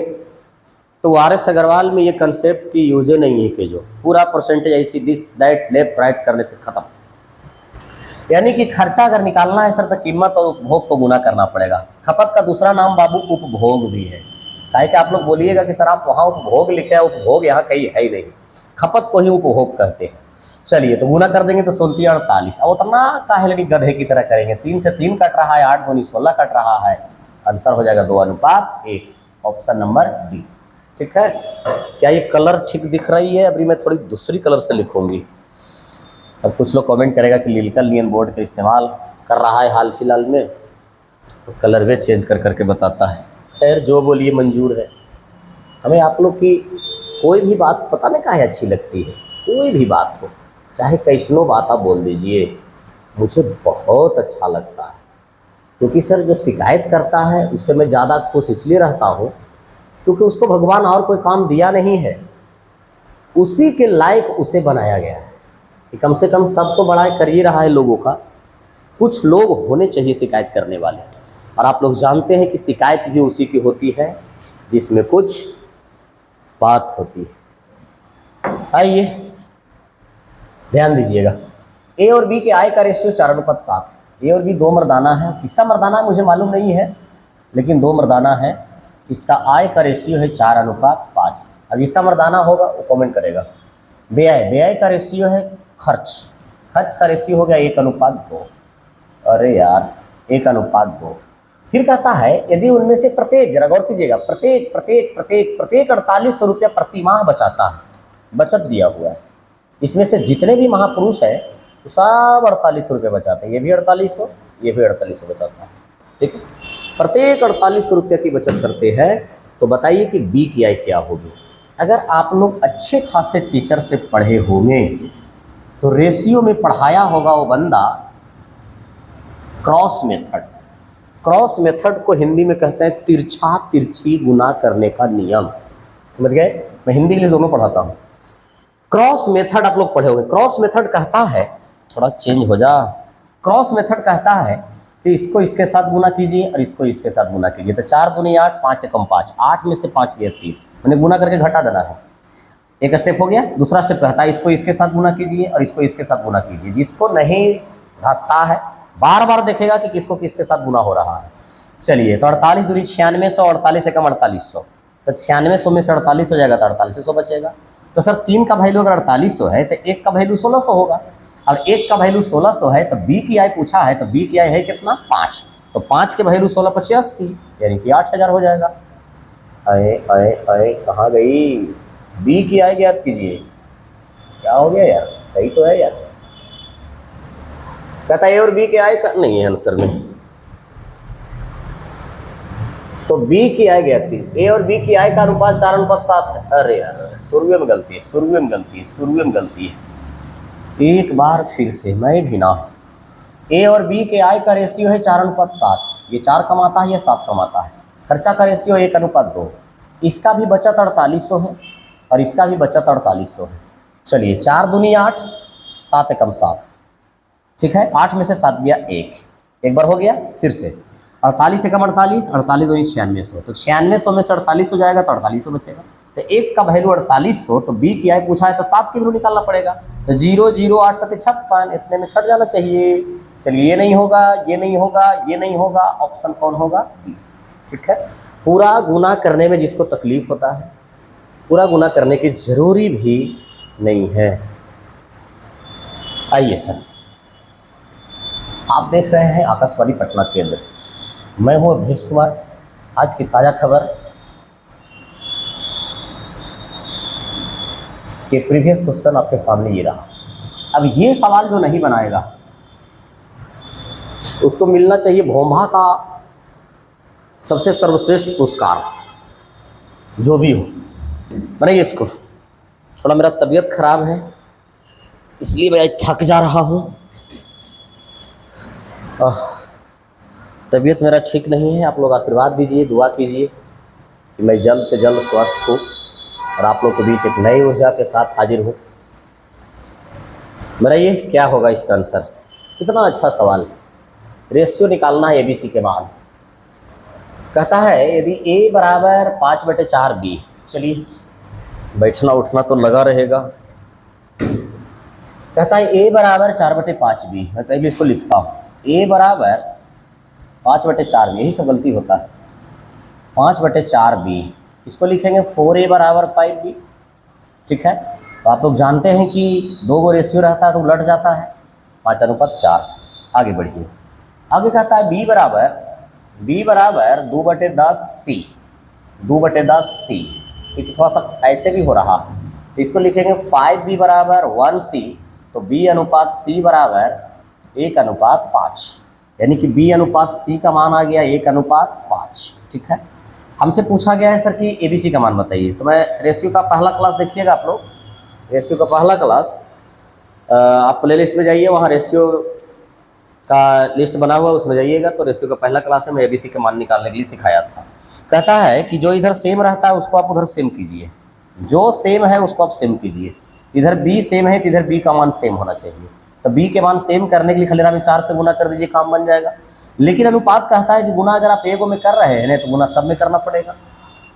तो आर.एस. अग्रवाल में ये कंसेप्ट की यूजे नहीं है कि जो पूरा परसेंटेज ऐसी दिस दैट लेफ्ट राइट करने से खत्म। यानी कि खर्चा अगर निकालना है सर तो कीमत और उपभोग को गुना करना पड़ेगा। खपत का दूसरा नाम बाबू उपभोग भी है, काहे कि आप लोग बोलिएगा कि सर आप वहाँ उपभोग लिखे हैं, उपभोग यहाँ कहीं है ही नहीं, खपत को ही उपभोग कहते हैं। चलिए तो गुना कर देंगे तो 16:48। अब उतना काहे लगी गधे की तरह करेंगे, 3 से 3 कट रहा है, 8 दूनी 16 कट रहा है, आंसर हो जाएगा 2:1, ऑप्शन नंबर डी, ठीक है। क्या ये कलर ठीक दिख रही है? अभी मैं थोड़ी दूसरी कलर से लिखूंगी। अब कुछ लोग कमेंट करेगा कि लिलकन लियन बोर्ड का इस्तेमाल कर रहा है हाल फिलहाल में, तो कलर वे चेंज कर करके बताता है। खैर जो बोलिए मंजूर है। हमें आप लोग की कोई भी बात पता नहीं काहे अच्छी लगती है, कोई भी बात हो, चाहे कैसनो बात आप बोल दीजिए, मुझे बहुत अच्छा लगता है। क्योंकि सर जो शिकायत करता है उससे मैं ज़्यादा खुश इसलिए रहता हूँ क्योंकि उसको भगवान और कोई काम दिया नहीं है, उसी के लायक उसे बनाया गया है कि कम से कम सब तो बड़ा कर ही रहा है लोगों का, कुछ लोग होने चाहिए शिकायत करने वाले। और आप लोग जानते हैं कि शिकायत भी उसी की होती है जिसमें कुछ बात होती है। आइए ध्यान दीजिएगा, ए और बी के आय का रेशियो 4:7 है। ए और बी दो मर्दाना है, किसका मर्दाना है मुझे मालूम नहीं है, लेकिन दो मर्दाना है। इसका आय का रेशियो है 4:5। अब इसका मर्दाना होगा वो कमेंट करेगा। व्यय, व्यय का रेशियो है खर्च, खर्च का रेशियो हो गया 1:2। अरे यार 1:2। फिर कहता है यदि उनमें से प्रत्येक, जरा गौर कीजिएगा, प्रत्येक प्रत्येक प्रत्येक प्रत्येक 4800 रुपया प्रति माह बचाता है, बचत दिया हुआ है। इसमें से जितने भी महापुरुष हैं वो सब 4800 रुपये बचाते हैं, ये भी 4800, ये भी 4800 बचाता है। ठीक है, प्रत्येक 4800 रुपये की बचत करते हैं। तो बताइए कि बी की आय क्या होगी। अगर आप लोग अच्छे खासे टीचर से पढ़े होंगे तो रेशियो में पढ़ाया होगा वो बंदा क्रॉस मेथड। क्रॉस मेथड को हिंदी में कहते हैं तिरछा तिरछी गुना करने का नियम। समझ गए, मैं हिंदी इंग्लिश दोनों पढ़ाता हूँ। क्रॉस मेथड आप लोग पढ़े होंगे। क्रॉस मेथड कहता है, थोड़ा चेंज हो जा, क्रॉस मेथड कहता है कि इसको इसके साथ गुना कीजिए और इसको इसके साथ गुना कीजिए। तो 4 दूनी 8, 5 एकम 5, 8 में से 5 गया 3, मैंने गुना करके घटा देना है। एक स्टेप हो गया। दूसरा स्टेप कहता है इसको इसके साथ गुना कीजिए और इसको इसके साथ गुना कीजिए। जिसको नहीं धंसता है बार बार देखेगा कि किसको किसके साथ गुना हो रहा है। चलिए, तो 48 दूनी 9600, 48 एकम 4800, तो 9600 में से 48 हो जाएगा तो 4800 बचेगा। तो सर 3 का वैल्यू अगर 4800 है तो 1 का वैल्यू 1600 होगा, और 1 का वैल्यू 1600 है तो बी की आय पूछा है, तो बी की आय है कितना 5, तो 5 के वैल्यू 16 × 80 यानी कि 8000 हो जाएगा। अरे अरे अरे कहाँ गई बी की आय ज्ञात कीजिए। क्या हो गया यार, सही तो है यार। कहता ए और बी की आय का नहीं है आंसर में, तो बी की आय ज्ञात कीजिए। ए और बी की आय का अनुपात 4:7 है। अरे यार शुरुए में गलती है, शुरुए में गलती है, शुरुए में गलती है। एक बार फिर से, मैं भी ना, ए और बी के आय का रेशियो है 4:7। ये 4 कमाता है, ये 7 कमाता है। खर्चा का रेशियो 1:2। इसका भी बचत 4800 है और इसका भी बचत 4800 है। चलिए 4 दूनी 8, 7 एकम 7, ठीक है। 8 में से 7 गया 1, एक बार हो गया। फिर से 48 एकम 48, 48 दूनी 9600, तो 9600 में से 48 हो जाएगा तो 4800 बचेगा। तो 1 का वैल्यू 4800, तो बी की आय पूछा है तो 7 की वैल्यू निकालना पड़ेगा। तो 0 0 8 7 56, इतने में छट जाना चाहिए। चलिए ये नहीं होगा, ये नहीं होगा, ये नहीं होगा, ऑप्शन कौन होगा, बी। ठीक है, पूरा गुना करने में जिसको तकलीफ होता है, पूरा गुना करने की जरूरी भी नहीं है। आइए सर, आप देख रहे हैं आकाशवाणी पटना केंद्र, मैं हूँ अभेश कुमार। आज की ताज़ा खबर कि प्रीवियस क्वेश्चन आपके सामने ये रहा। अब ये सवाल जो नहीं बनाएगा उसको मिलना चाहिए भोंभा का सबसे सर्वश्रेष्ठ पुरस्कार, जो भी हो। बनाइए इसको। थोड़ा मेरा तबीयत खराब है इसलिए मैं आज थक जा रहा हूँ। तबीयत मेरा ठीक नहीं है, आप लोग आशीर्वाद दीजिए, दुआ कीजिए कि मैं जल्द से जल्द स्वस्थ हूँ और आप लोग के बीच एक नई ऊर्जा के साथ हाजिर हूँ। बताइए क्या होगा इसका आंसर। कितना अच्छा सवाल है। रेशियो निकालना है एबीसी के बाद। कहता है यदि ए बराबर 5/4 बी, चलिए बैठना उठना तो लगा रहेगा। कहता है ए बराबर 4/5 बी, मैं पहले इसको लिखता हूँ। ए बराबर 5/4 बी, यही सब गलती होता है। 5/4 बी, इसको लिखेंगे 4a बराबर 5b। ठीक है, तो आप लोग जानते हैं कि 2 गो रेशियो रहता है तो उलट जाता है, 5:4। आगे बढ़िए। आगे कहता है b बराबर 2/10c, 2/10c। तो थोड़ा सा ऐसे भी हो रहा है, तो इसको लिखेंगे 5b बराबर 1c, तो b/c बराबर 1:5, यानी कि b/c का मान आ गया 1:5। ठीक है, हमसे पूछा गया है सर कि एबीसी का मान बताइए। तो मैं रेशियो का पहला क्लास देखिएगा आप लोग, रेशियो का पहला क्लास आप प्ले लिस्ट में जाइए, वहाँ रेशियो का लिस्ट बना हुआ उसमें जाइएगा, तो रेशियो का पहला क्लास है, मैं एबीसी का मान निकालने के लिए सिखाया था। कहता है कि जो इधर सेम रहता है उसको आप उधर सेम कीजिए, जो सेम है उसको आप सेम कीजिए। इधर बी सेम है तो इधर बी का मान सेम होना चाहिए, तो बी के मान सेम करने के लिए खलेरा में 4 से गुना कर दीजिए, काम बन जाएगा। लेकिन अनुपात कहता है कि गुना अगर आप एगो में कर रहे हैं ना तो गुना सब में करना पड़ेगा।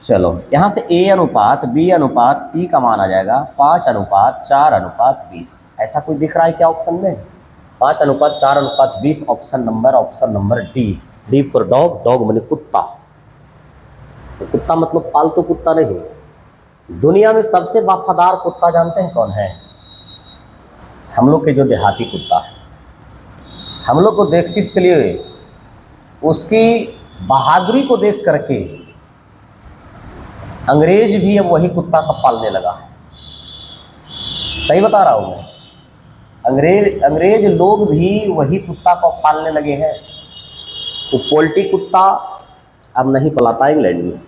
चलो यहाँ से ए अनुपात बी अनुपात सी का मान आ जाएगा 5 अनुपात 4 अनुपात 20। ऐसा कोई दिख रहा है क्या ऑप्शन में? 5 अनुपात 4 अनुपात 20, option number D. D for dog, dog माने कुत्ता। तो कुत्ता मतलब पालतू कुत्ता नहीं। दुनिया में सबसे वफादार कुत्ता जानते हैं कौन है? हम लोग के जो देहाती कुत्ता है, हम लोग को देखशिश के लिए उसकी बहादुरी को देख करके अंग्रेज भी अब वही कुत्ता का पालने लगा है। सही बता रहा हूँ मैं, अंग्रेज लोग भी वही कुत्ता को पालने लगे हैं। वो पोल्ट्री कुत्ता अब नहीं पलाता इंग्लैंड में।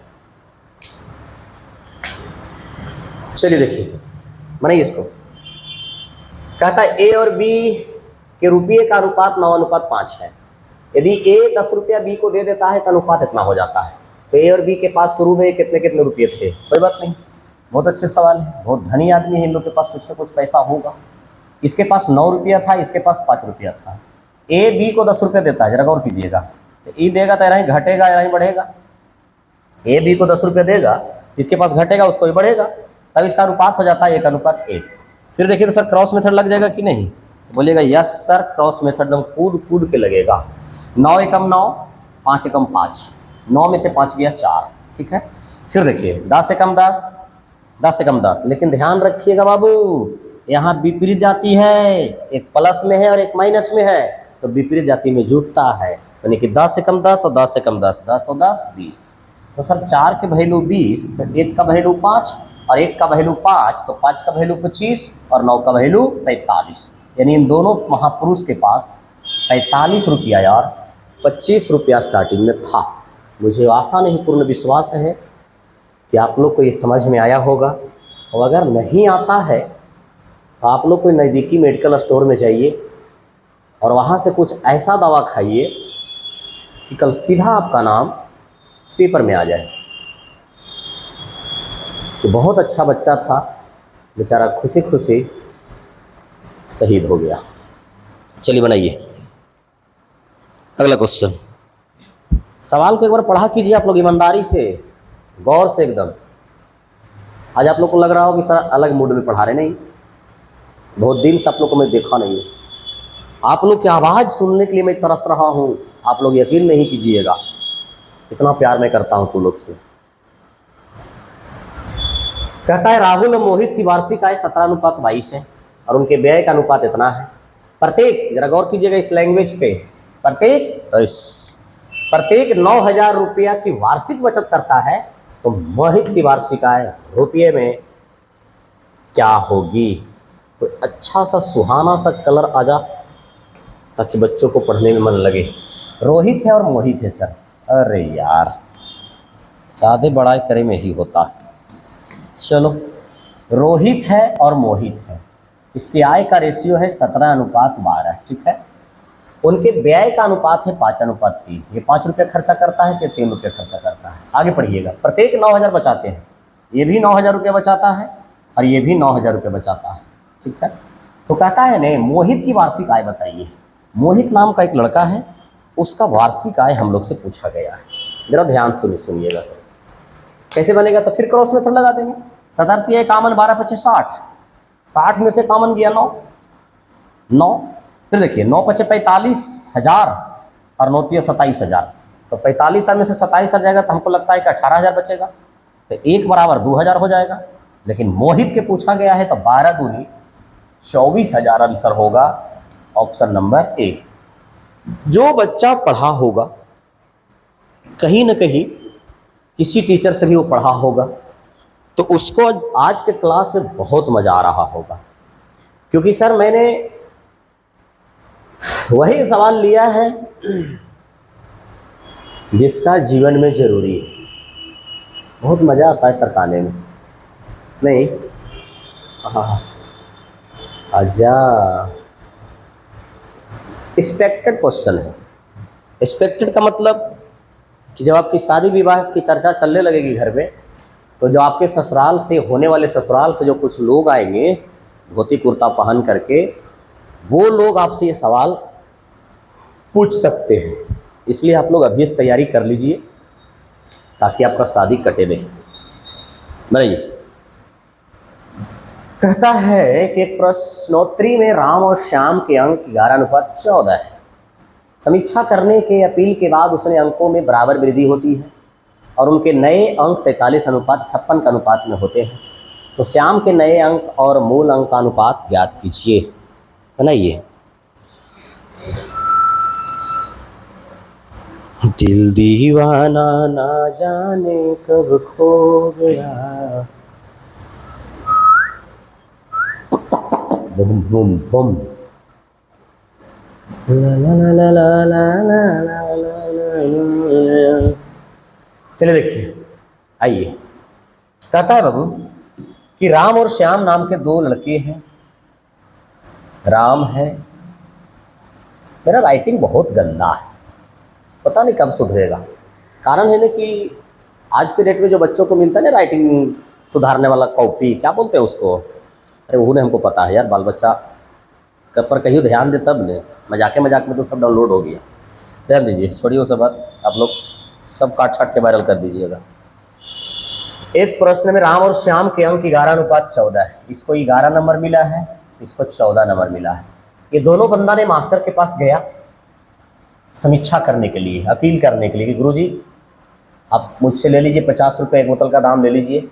चलिए देखिए सर, बनाइए इसको। कहता है ए और बी के रुपये का अनुपात 9:5 है। यदि ए 10 रुपया बी को दे देता है तो अनुपात इतना हो जाता है। तो ए और बी के पास शुरू में कितने कितने रुपये थे? कोई बात नहीं, बहुत अच्छे सवाल है, बहुत धनी आदमी है, इन लोग के पास कुछ ना कुछ पैसा होगा। इसके पास 9 रुपया था, इसके पास 5 रुपया था। ए बी को 10 रुपया देता है, जरा गौर कीजिएगा। तो ई देगा तो यहाँ घटेगा, यहाँ बढ़ेगा। ए बी को 10 रुपया देगा, इसके पास घटेगा, उसको ही बढ़ेगा, तब इसका अनुपात हो जाता है 1:1। फिर देखिए तो सर क्रॉस मेथड लग जाएगा कि नहीं? तो बोलिएगा यस सर, क्रॉस मेथड एकदम कूद कूद के लगेगा। 9 एकम 9, 5 एकम 5, 9 में से 5 गया 4, ठीक है। फिर देखिए 10 एकम 10, 10 एकम 10, लेकिन ध्यान रखिएगा बाबू, यहाँ विपरीत जाती है, एक प्लस में है और एक माइनस में है, तो विपरीत जाति में जुटता है, यानी कि 10 एकम 10 और 10 एकम 10, 10 और 10 20। तो सर 4 के वैल्यू 20, तो 1 का वैल्यू 5 और 1 का वैल्यू 5, तो 5 का वैल्यू 25 और 9 का वैल्यू 45। यानी इन दोनों महापुरुष के पास 45 रुपया यार 25 रुपया स्टार्टिंग में था। मुझे आशा नहीं, पूर्ण विश्वास है कि आप लोग को ये समझ में आया होगा। और अगर नहीं आता है तो आप लोग कोई नज़दीकी मेडिकल स्टोर में जाइए और वहाँ से कुछ ऐसा दवा खाइए कि कल सीधा आपका नाम पेपर में आ जाए कि बहुत अच्छा बच्चा था, बेचारा खुशी खुशी शहीद हो गया। चलिए बनाइए अगला क्वेश्चन। सवाल को एक बार पढ़ा कीजिए आप लोग ईमानदारी से, गौर से एकदम। आज आप लोग को लग रहा हो कि सर अलग मूड में पढ़ा रहे, नहीं, बहुत दिन से आप लोग को मैं देखा नहीं हूँ। आप लोग की आवाज़ सुनने के लिए मैं तरस रहा हूँ। आप लोग यकीन नहीं कीजिएगा, इतना प्यार मैं करता हूँ तुम लोग से। कहता है राहुल और मोहित की वार्षिक आय 17:22 है और उनके व्यय का अनुपात इतना है। प्रत्येक, जरा गौर कीजिएगा इस लैंग्वेज पे, प्रत्येक 9,000 रुपया की वार्षिक बचत करता है, तो मोहित की वार्षिक आय रुपये में क्या होगी? कोई अच्छा सा सुहाना सा कलर आ जा ताकि बच्चों को पढ़ने में मन लगे। रोहित है और मोहित है सर। अरे यार, ज़्यादा बड़ाई करे में ही होता है। चलो, रोहित है और मोहित है, इसकी आय का रेशियो है 17:12, ठीक है। उनके व्यय का अनुपात है 5:3। ये 5 रुपये खर्चा करता है तो 3 रुपये खर्चा करता है। आगे पढ़िएगा। प्रत्येक 9,000 बचाते हैं, ये भी 9,000 रुपये बचाता है और ये भी 9,000 रुपये बचाता है, ठीक है। तो कहता है ने मोहित की वार्षिक आय बताइए। मोहित नाम का एक लड़का है, उसका वार्षिक आय हम लोग से पूछा गया है। जरा ध्यान सुनिएगा सर, कैसे बनेगा? तो फिर क्रॉस मेथड लगा देंगे। सदार्थी है कामन 12 25 60, 60 में से कामन गया 9। फिर देखिए 9 पचे 45,000 और 9 तिया 27,000, तो 45,000 में से 27,000 जाएगा तो हमको लगता है कि 18,000 बचेगा, तो 1 बराबर 2,000 हो जाएगा। लेकिन मोहित के पूछा गया है तो 12 दूनी 24,000 आंसर होगा, ऑप्शन नंबर ए। जो बच्चा पढ़ा होगा, कहीं ना कहीं किसी टीचर से भी वो पढ़ा होगा, तो उसको आज के क्लास में बहुत मज़ा आ रहा होगा, क्योंकि सर मैंने वही सवाल लिया है जिसका जीवन में जरूरी है। बहुत मज़ा आता है सरकाने में, नहीं? हाँ हाँ। अच्छा, एक्सपेक्टेड क्वेश्चन है। एक्सपेक्टेड का मतलब कि जब आपकी शादी विवाह की चर्चा चलने लगेगी घर में, तो जो आपके ससुराल से होने वाले ससुराल से जो कुछ लोग आएंगे धोती कुर्ता पहन करके, वो लोग आपसे ये सवाल पूछ सकते हैं। इसलिए आप लोग अभी से तैयारी कर लीजिए ताकि आपका शादी कटे नहीं। बताइए, कहता है कि एक प्रश्नोत्तरी में राम और श्याम के अंक 11:14 है। समीक्षा करने के अपील के बाद उसने अंकों में बराबर वृद्धि होती है और उनके नए अंक 47:56 का अनुपात में होते हैं। तो श्याम के नए अंक और मूल अंक का अनुपात ज्ञात कीजिए। बनाइए। दिल दीवाना ना जाने कब खो गया, बम बम बम, ला ला ला ला ला ला ला ला ला। चलिए देखिए, आइए। कहता है बाबू कि राम और श्याम नाम के दो लड़के हैं। राम है, मेरा राइटिंग बहुत गंदा है, पता नहीं कब सुधरेगा। कारण है ना कि आज के डेट में जो बच्चों को मिलता है ना राइटिंग सुधारने वाला कॉपी, क्या बोलते हैं उसको, अरे वो नहीं हमको पता है यार, बाल बच्चा पर कहीं ध्यान दे तब ने, मजाक में तो सब डाउनलोड हो गया। ध्यान दीजिए, छोड़िए वो सब बात, आप लोग सब काट छाट के वायरल कर दीजिएगा। एक प्रश्न में राम और श्याम के अंक 11:14 है। इसको 11 नंबर मिला है, इसको 14 नंबर मिला है। ये दोनों बंदा ने मास्टर के पास गया समीक्षा करने के लिए, अपील करने के लिए कि गुरुजी आप मुझसे ले लीजिए 50 रुपये एक बोतल का दाम ले लीजिए,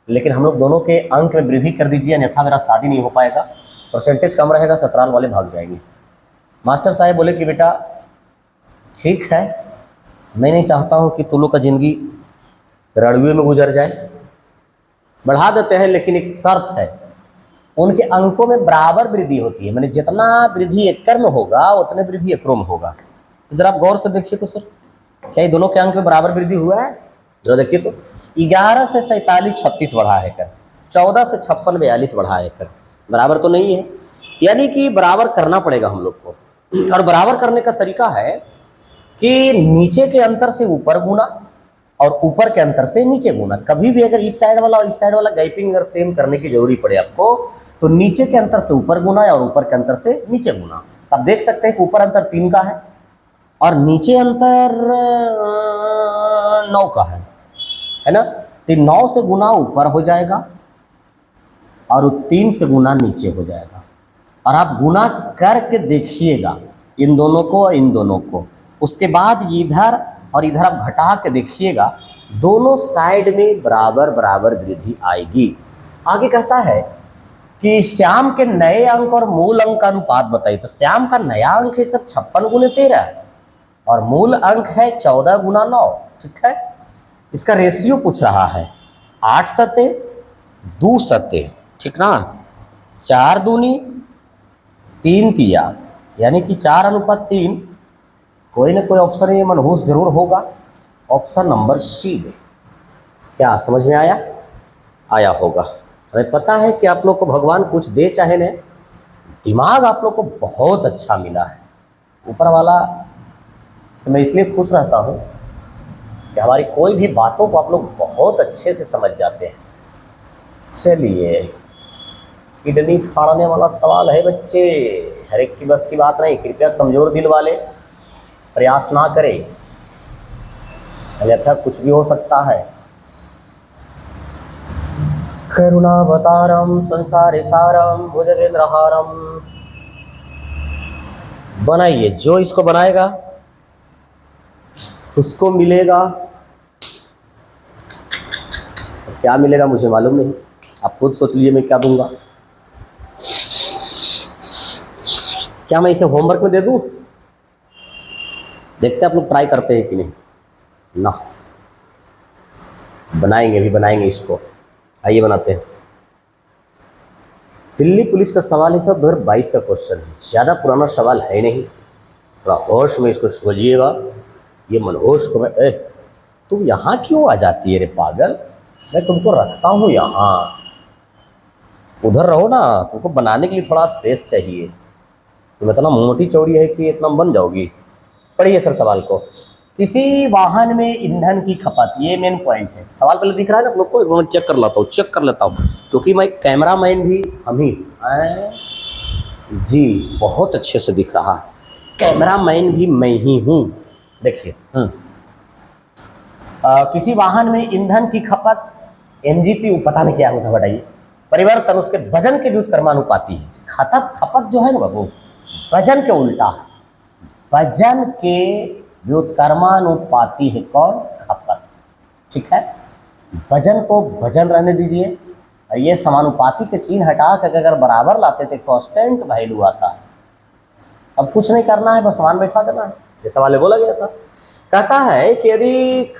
लेकिन हम लोग दोनों के अंक में वृद्धि कर दीजिए, अन्यथा मेरा शादी नहीं हो पाएगा, परसेंटेज कम रहेगा, ससुराल वाले भाग जाएंगे। मास्टर साहब बोले कि बेटा ठीक है, मैं नहीं चाहता हूँ कि तुम लोग का ज़िंदगी रड़ुए में गुजर जाए, बढ़ा देते हैं, लेकिन एक शर्त है, उनके अंकों में बराबर वृद्धि होती है। मैंने जितना वृद्धि एकड़ में होगा उतने वृद्धि एकड़ों में होगा। तो जरा आप गौर से देखिए तो सर, क्या ये दोनों के अंक में बराबर वृद्धि हुआ है? जरा देखिए तो 11 से 47 36 बढ़ा है कर, 14 से 56 42 बढ़ा है कर, बराबर तो नहीं है। यानी कि बराबर करना पड़ेगा हम लोग को। और बराबर करने का तरीका है कि नीचे के अंतर से ऊपर गुना और ऊपर के अंतर से नीचे गुना। कभी भी अगर इस साइड वाला और इस साइड वाला गैपिंग अगर सेम करने की जरूरी पड़े आपको, तो नीचे के अंतर से ऊपर गुना और ऊपर के अंतर से नीचे गुना। आप देख सकते हैं कि ऊपर अंतर 3 का है और नीचे अंतर 9 का है ना? तो 9 से गुना ऊपर हो जाएगा और 3 से गुना नीचे हो जाएगा। और आप गुना करके देखिएगा इन दोनों को और इन दोनों को, उसके बाद इधर और इधर आप घटा के देखिएगा, दोनों साइड में बराबर बराबर वृद्धि आएगी। आगे कहता है कि श्याम के नए अंक और मूल अंक का अनुपात बताइए। तो श्याम का नया अंक है सर 56 गुने 13 और मूल अंक है 14 गुना 9। ठीक है, इसका रेशियो पूछ रहा है 8 सते 2 सते, ठीक ना, 4 दूनी 3 तिया, यानी कि 4:3। कोई ना कोई ऑप्शन ये मनहूस जरूर होगा, ऑप्शन नंबर सी में। क्या समझ में आया? आया होगा। हमें पता है कि आप लोग को भगवान कुछ दे चाहे नहीं, दिमाग आप लोग को बहुत अच्छा मिला है। ऊपर वाला से मैं इसलिए खुश रहता हूँ कि हमारी कोई भी बातों को आप लोग बहुत अच्छे से समझ जाते हैं। चलिए, किडनी फाड़ने वाला सवाल है बच्चे, हर एक की बस की बात नहीं। कृपया कमज़ोर दिल वाले प्रयास ना करें, अन्यथा कुछ भी हो सकता है। करुणावतारम संसारे सारम भुजगेंद्रहारम। बनाइए, जो इसको बनाएगा उसको मिलेगा। क्या मिलेगा मुझे मालूम नहीं, आप खुद सोच लीजिए मैं क्या दूंगा। क्या मैं इसे होमवर्क में दे दूं? देखते हैं आप लोग ट्राई करते हैं कि नहीं ना। बनाएंगे, भी बनाएंगे इसको। आइए बनाते हैं। दिल्ली पुलिस का सवाल है सर, 2022 का क्वेश्चन है, ज़्यादा पुराना सवाल है नहीं, थोड़ा होश में इसको समझिएगा। ये मनहोश को मैं तुम यहाँ क्यों आ जाती है रे पागल? मैं तुमको रखता हूँ यहाँ, उधर रहो ना, तुमको बनाने के लिए थोड़ा स्पेस चाहिए, तुम इतना मोटी चौड़ी है कि इतना बन जाओगी। पढ़िए सर सवाल को। किसी वाहन में ईंधन की खपत, ये मेन पॉइंट है। सवाल पहले दिख रहा है ना आप लोग को, एक मिनट चेक कर लेता हूँ, चेक कर लेता हूँ, क्योंकि मैं कैमरामैन भी हम ही जी, बहुत अच्छे से दिख रहा है, कैमरामैन भी मैं ही हूँ। देखिए किसी वाहन में ईंधन की खपत एमजीपी, पता नहीं क्या है, उसे हटाइए। परिवर्तन उसके वजन के व्युत्क्रमानुपाती है। खपत जो है ना बाबू, वजन के उल्टा, वजन के व्युत्क्रमानुपाती है कौन? खपत। ठीक है, वजन को वजन रहने दीजिए, ये समानुपाती के चिन्ह हटा कर अगर बराबर लाते थे कांस्टेंट वैल्यू आता है। अब कुछ नहीं करना है, बस समान बैठा देना है। ये सवाल में बोला गया था, कहता है कि यदि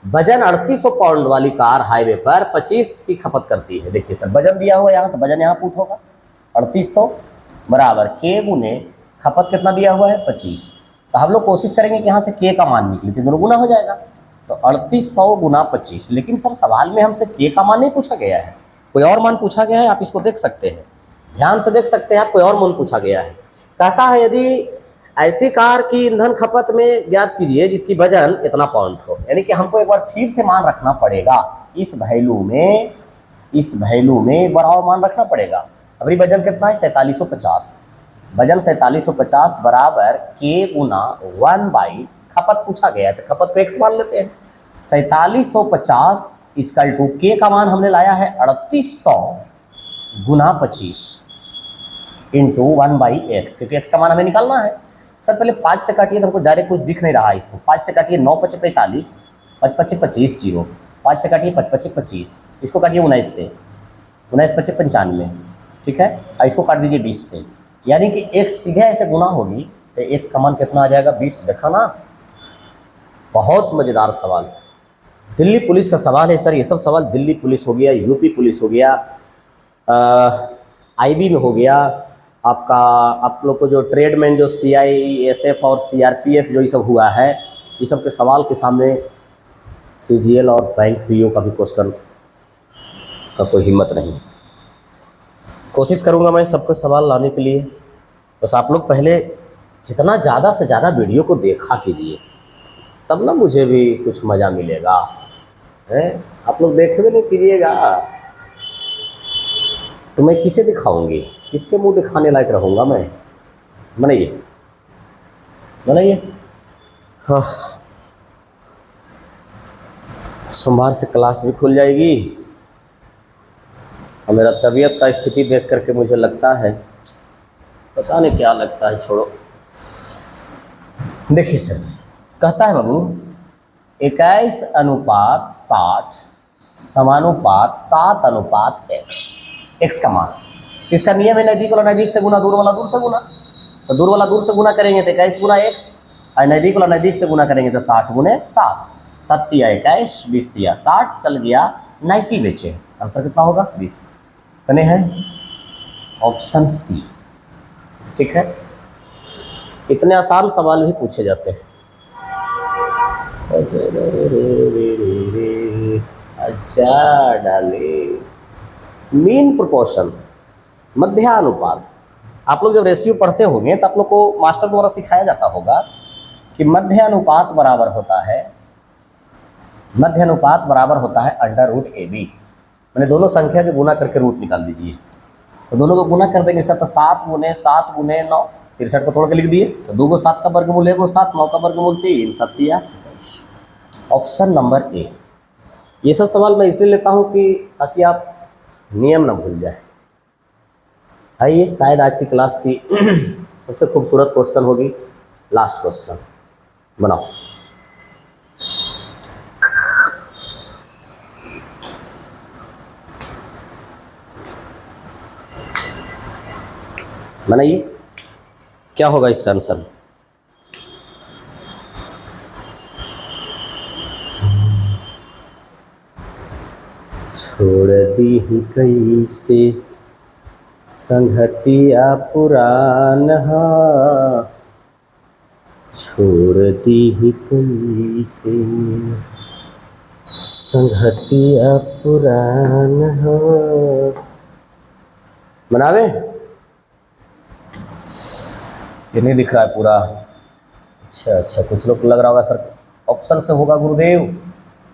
वजन 3800 पाउंड वाली कार हाईवे पर 25 की खपत करती है। देखिए सर, वजन दिया हुआ यहाँ, तो वजन यहाँ पुट होगा 3800 बराबर के गुने खपत कितना दिया हुआ है 25। तो हम लोग कोशिश करेंगे कि यहाँ से के का मान निकले, तो दोनों गुना हो जाएगा, तो 3800 गुना 25। लेकिन सर सवाल में हमसे के का मान नहीं पूछा गया है, कोई और मान पूछा गया है। आप इसको देख सकते हैं, ध्यान से देख सकते हैं आप, कोई और मान पूछा गया है। कहता है यदि ऐसी कार की ईंधन खपत में ज्ञात कीजिए जिसकी वजन इतना पाउंड हो, यानी कि हमको एक बार फिर से मान रखना पड़ेगा इस वैल्यू में, एक बार और मान रखना पड़ेगा। अभी वजन कितना है 4750, वजन 4750 बराबर के गुना 1 खपत पूछा गया है, तो खपत को x मान लेते हैं। 4750 इक्वल टू के का मान हमने लाया है 3800 गुना 25 इंटू 1/x, क्योंकि x का मान हमें निकालना है। सर पहले 5 से काटिए, तो हमको डायरेक्ट कुछ दिख नहीं रहा है इसको। 5 से काटिए, 9 × 5 = 45, 5 × 25 = 25, 0। 5 से काटिए, 5 × 25 = 25, इसको काटिए 19 से, 19 × 25 = 95, ठीक है। और इसको काट दीजिए 20 से, यानी कि x सीधे ऐसे गुना होगी, तो x का मान कितना आ जाएगा 20। देखा ना, बहुत मज़ेदार सवाल, दिल्ली पुलिस का सवाल है सर। ये सब सवाल दिल्ली पुलिस हो गया, यूपी पुलिस हो गया, आईबी में हो गया आपका, आप लोग को जो ट्रेडमैन जो CISF और CRPF जो ये सब हुआ है, ये सब के सवाल के सामने CGL और बैंक PO का भी क्वेश्चन का कोई हिम्मत नहीं। कोशिश करूँगा मैं सबको सवाल लाने के लिए, बस आप लोग पहले जितना ज़्यादा से ज़्यादा वीडियो को देखा कीजिए, तब ना मुझे भी कुछ मज़ा मिलेगा। है, आप लोग देखते नहीं कीजिएगा तो मैं किसे दिखाऊंगी, किसके मुंह दिखाने लायक रहूँगा मैं? बनाइए बनाइए। हाँ, सोमवार से क्लास भी खुल जाएगी, और मेरा तबीयत का स्थिति देख करके मुझे लगता है, पता नहीं क्या लगता है, छोड़ो। देखिए सर, कहता है बाबू 21:60 समानुपात 7:x, x का मान। तो इसका नियम है नज़दीक वाला नज़दीक से गुना, दूर वाला दूर से गुना। तो दूर वाला दूर से गुना करेंगे तो 21 × x, और नज़दीक वाला नज़दीक से गुना करेंगे तो 60 × 7। 7 × 21, 20 × 60, चल गया 90 बेचे। आंसर कितना होगा 20। कने है ऑप्शन सी, ठीक है। इतने आसान सवाल भी पूछे जाते हैं। अच्छा डाले, मीन प्रोपोर्शन, मध्यानुपात। आप लोग जब रेशियो पढ़ते होंगे तो आप लोग को मास्टर द्वारा सिखाया जाता होगा कि मध्यानुपात बराबर होता है, √AB। मैंने दोनों संख्या के गुना करके रूट निकाल दीजिए, तो दोनों को गुना कर देंगे सर, तो 7 × 7 × 9, 63 को तोड़ के लिख दिए, तो 2 को 7 का वर्गमूल, 1 को 7, 9 का वर्गमूल 3, 7 × 21। Option number A. ये सब सवाल मैं इसलिए लेता हूँ कि ताकि आप नियम ना भूल जाए। आइए, शायद आज की क्लास की सबसे खूबसूरत क्वेश्चन होगी, लास्ट क्वेश्चन बनाओ। बनाइए, क्या होगा इसका आंसर? छोड़ दी कैसे संगतिया पुरान, छोड़ दी कैसे संगतिया पुरान हो बनावे। ये नहीं दिख रहा है पूरा। अच्छा अच्छा, कुछ लोग को लग रहा होगा सर ऑप्शन से होगा गुरुदेव,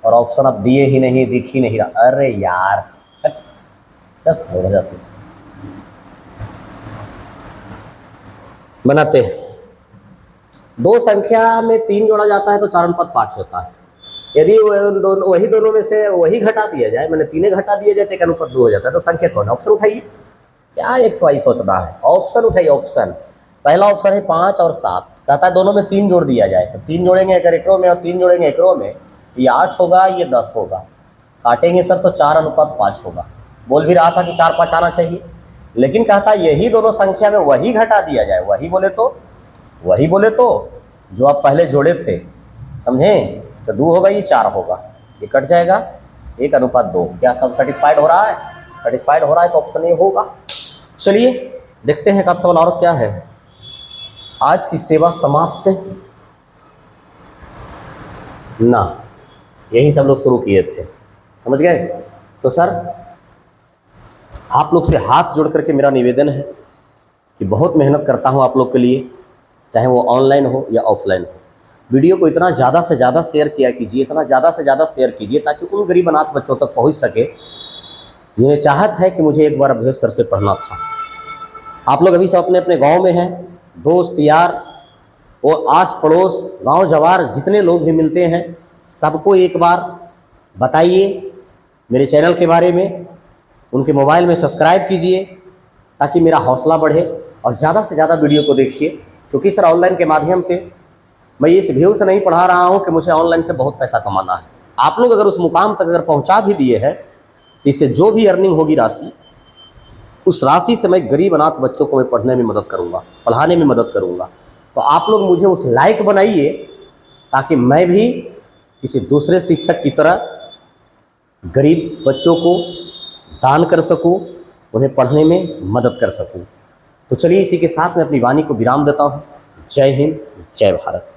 और ऑप्शन आप दिए ही नहीं, दिख ही नहीं रहा। अरे यार बस हो जाती बनाते। दो संख्या में 3 जोड़ा जाता है तो 4 अनुपात 5 होता है। यदि वही दोनों में से वही घटा दिया जाए, मैंने 3 घटा दिया जाए तो 1 अनुपात 2 हो जाता है। तो संख्या कौन है? ऑप्शन उठाइए। क्या एक्स वाई सोचना है? ऑप्शन उठाइए। ऑप्शन पहला ऑप्शन है 5 और 7। कहता है दोनों में 3 जोड़ दिया जाए, तो 3 जोड़ेंगे एक एकरों में और 3 जोड़ेंगे एकरों में, ये 8 होगा, ये 10 होगा। काटेंगे सर तो 4 अनुपात 5 होगा। बोल भी रहा था कि 4 5 आना चाहिए, लेकिन कहता है यही दोनों संख्या में वही घटा दिया जाए। वही बोले तो जो आप पहले जोड़े थे, समझे? तो 2 होगा, ये 4 होगा, ये कट जाएगा, 1 अनुपात 2। क्या सब सेटिस्फाइड हो रहा है? सेटिस्फाइड हो रहा है तो ऑप्शन ए होगा। चलिए देखते हैं एक सवाल और क्या है। आज की सेवा समाप्त ना, यही सब लोग शुरू किए थे, समझ गए? तो सर आप लोग से हाथ जोड़ करके मेरा निवेदन है कि बहुत मेहनत करता हूँ आप लोग के लिए, चाहे वो ऑनलाइन हो या ऑफलाइन हो। वीडियो को इतना ज़्यादा से ज़्यादा शेयर किया कीजिए, इतना ज़्यादा से ज़्यादा शेयर कीजिए ताकि उन गरीब अनाथ बच्चों तक पहुँच सके। ये चाहत है कि मुझे एक बार अभ्यस सर से पढ़ना था। आप लोग अभी सब अपने अपने गांव में हैं, दोस्त यार वो आस पड़ोस गांव जवार जितने लोग भी मिलते हैं, सबको एक बार बताइए मेरे चैनल के बारे में, उनके मोबाइल में सब्सक्राइब कीजिए ताकि मेरा हौसला बढ़े और ज़्यादा से ज़्यादा वीडियो को देखिए। क्योंकि सर ऑनलाइन के माध्यम से मैं इस व्यू से नहीं पढ़ा रहा हूँ कि मुझे ऑनलाइन से बहुत पैसा कमाना है। आप लोग अगर उस मुकाम तक अगर पहुँचा भी दिए हैं तो इससे जो भी अर्निंग होगी राशि, उस राशि से मैं गरीब अनाथ बच्चों को मैं पढ़ने में मदद करूँगा, पढ़ाने में मदद करूँगा। तो आप लोग मुझे उस लायक बनाइए ताकि मैं भी किसी दूसरे शिक्षक की तरह गरीब बच्चों को दान कर सकूं, उन्हें पढ़ने में मदद कर सकूं। तो चलिए इसी के साथ मैं अपनी वाणी को विराम देता हूं। जय हिंद, जय भारत।